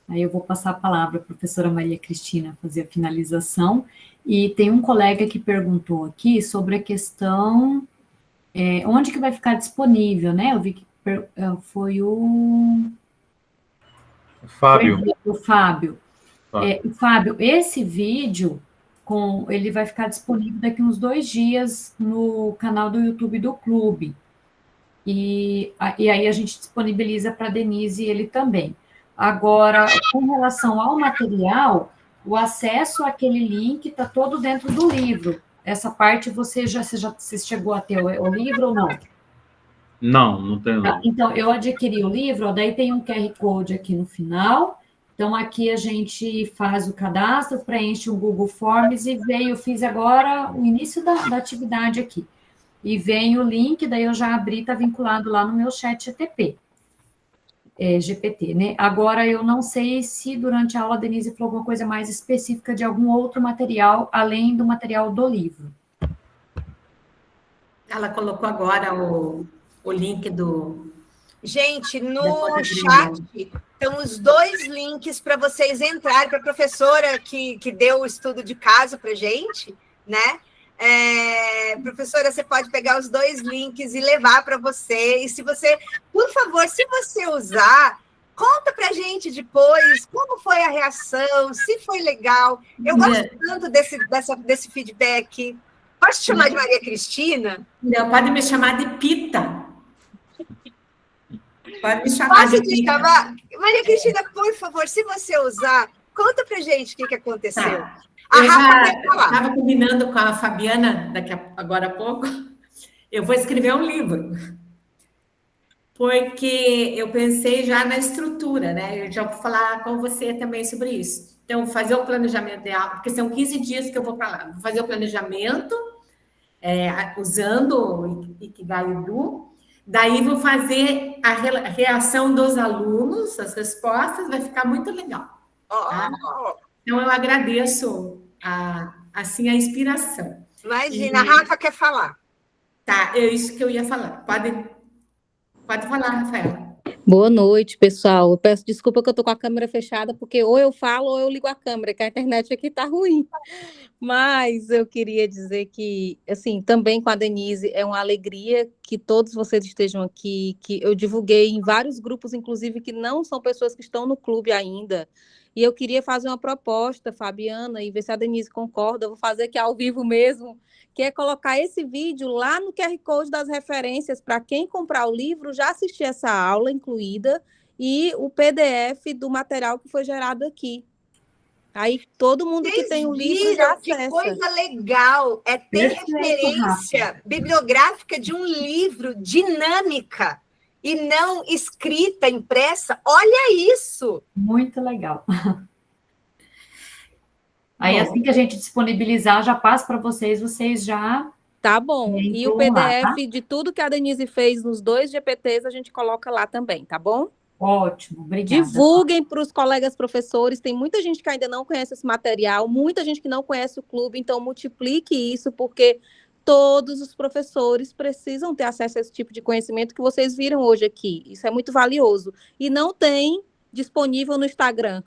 Aí eu vou passar a palavra à professora Maria Cristina fazer a finalização. E tem um colega que perguntou aqui sobre a questão onde que vai ficar disponível, né? Eu vi que foi o Fábio. O Fábio. Fábio, esse vídeo ele vai ficar disponível daqui uns 2 dias no canal do YouTube do Clube. E aí a gente disponibiliza para a Denise ele também. Agora, com relação ao material, o acesso àquele link está todo dentro do livro. Essa parte você chegou a ter o livro ou não? Não tenho não. Então, eu adquiri o livro, daí tem um QR Code aqui no final. Então, aqui a gente faz o cadastro, preenche o Google Forms e fiz agora o início da atividade aqui. E vem o link, daí eu já abri, está vinculado lá no meu chat GPT, né? Agora, eu não sei se durante a aula a Denise falou alguma coisa mais específica de algum outro material, além do material do livro. Ela colocou agora o link do... Gente, no chat estão os 2 links para vocês entrarem, para a professora que deu o estudo de caso para a gente, né? Professora, você pode pegar os 2 links e levar para você. E se você, por favor, se você usar, conta para a gente depois como foi a reação, se foi legal. Eu gosto tanto desse feedback. Posso te chamar de Maria Cristina? Não, pode me chamar de Pita. Pode me chamar de Pita. Maria Cristina, por favor, se você usar, conta para a gente o que aconteceu. Tá. Eu estava combinando com a Fabiana, agora a pouco, eu vou escrever um livro, porque eu pensei já na estrutura, né? Eu já vou falar com você também sobre isso. Então, fazer o planejamento de aula, porque são 15 dias que eu vou para lá. Vou fazer o planejamento, usando o Ikigai Edu, daí vou fazer a reação dos alunos, as respostas, vai ficar muito legal. Tá? Então, eu agradeço a inspiração. Imagina, a Rafa quer falar. Tá, é isso que eu ia falar. Pode falar, Rafaela. Boa noite, pessoal. Eu peço desculpa que eu estou com a câmera fechada, porque ou eu falo ou eu ligo a câmera, que a internet aqui está ruim. Mas eu queria dizer que, assim, também com a Denise, é uma alegria que todos vocês estejam aqui, que eu divulguei em vários grupos, inclusive, que não são pessoas que estão no clube ainda. E eu queria fazer uma proposta, Fabiana, e ver se a Denise concorda, eu vou fazer aqui ao vivo mesmo, que é colocar esse vídeo lá no QR Code das referências, para quem comprar o livro já assistir essa aula incluída, e o PDF do material que foi gerado aqui. Aí todo mundo que tem o livro já acessa. Que coisa legal! É ter referência bibliográfica de um livro, dinâmica, e não escrita, impressa. Olha isso! Muito legal. Aí, assim que a gente disponibilizar, já passo para vocês já Tá bom. E o Incluam lá, PDF tá? de tudo que a Denise fez nos 2 GPTs, a gente coloca lá também, tá bom? Ótimo, obrigada. Divulguem para os colegas professores. Tem muita gente que ainda não conhece esse material, muita gente que não conhece o clube, então multiplique isso, porque todos os professores precisam ter acesso a esse tipo de conhecimento que vocês viram hoje aqui. Isso é muito valioso. E não tem disponível no Instagram.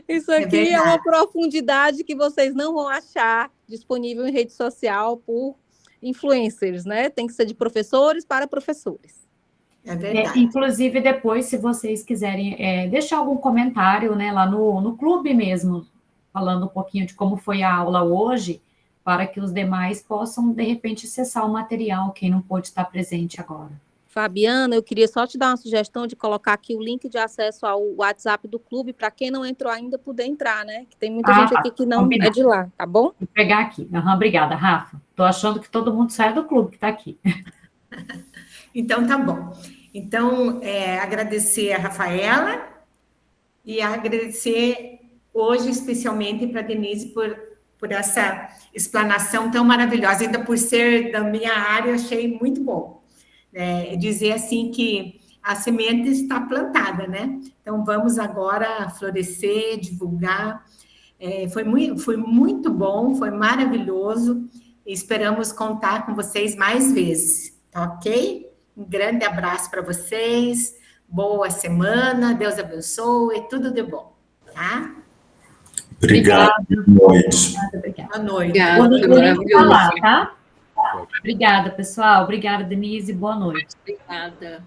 Isso aqui é uma profundidade que vocês não vão achar disponível em rede social por influencers, né? Tem que ser de professores para professores. É verdade. Inclusive, depois, se vocês quiserem deixar algum comentário, né, lá no clube mesmo, falando um pouquinho de como foi a aula hoje, para que os demais possam, de repente, acessar o material, quem não pôde estar presente agora. Fabiana, eu queria só te dar uma sugestão de colocar aqui o link de acesso ao WhatsApp do clube, para quem não entrou ainda poder entrar, né? Que tem muita gente aqui que não é de lá, tá bom? Vou pegar aqui. Obrigada, Rafa. Estou achando que todo mundo sai do clube que está aqui. Então, tá bom. Então, agradecer a Rafaela e agradecer hoje, especialmente para a Denise, por essa explanação tão maravilhosa, ainda por ser da minha área, eu achei muito bom. Dizer assim que a semente está plantada, né? Então, vamos agora florescer, divulgar. Foi muito bom, foi maravilhoso. Esperamos contar com vocês mais vezes, tá ok? Um grande abraço para vocês, boa semana, Deus abençoe, tudo de bom, tá? Obrigado, boa noite. Boa noite. Obrigada, tá? Obrigada, pessoal. Obrigada, Denise. Boa noite. Obrigada.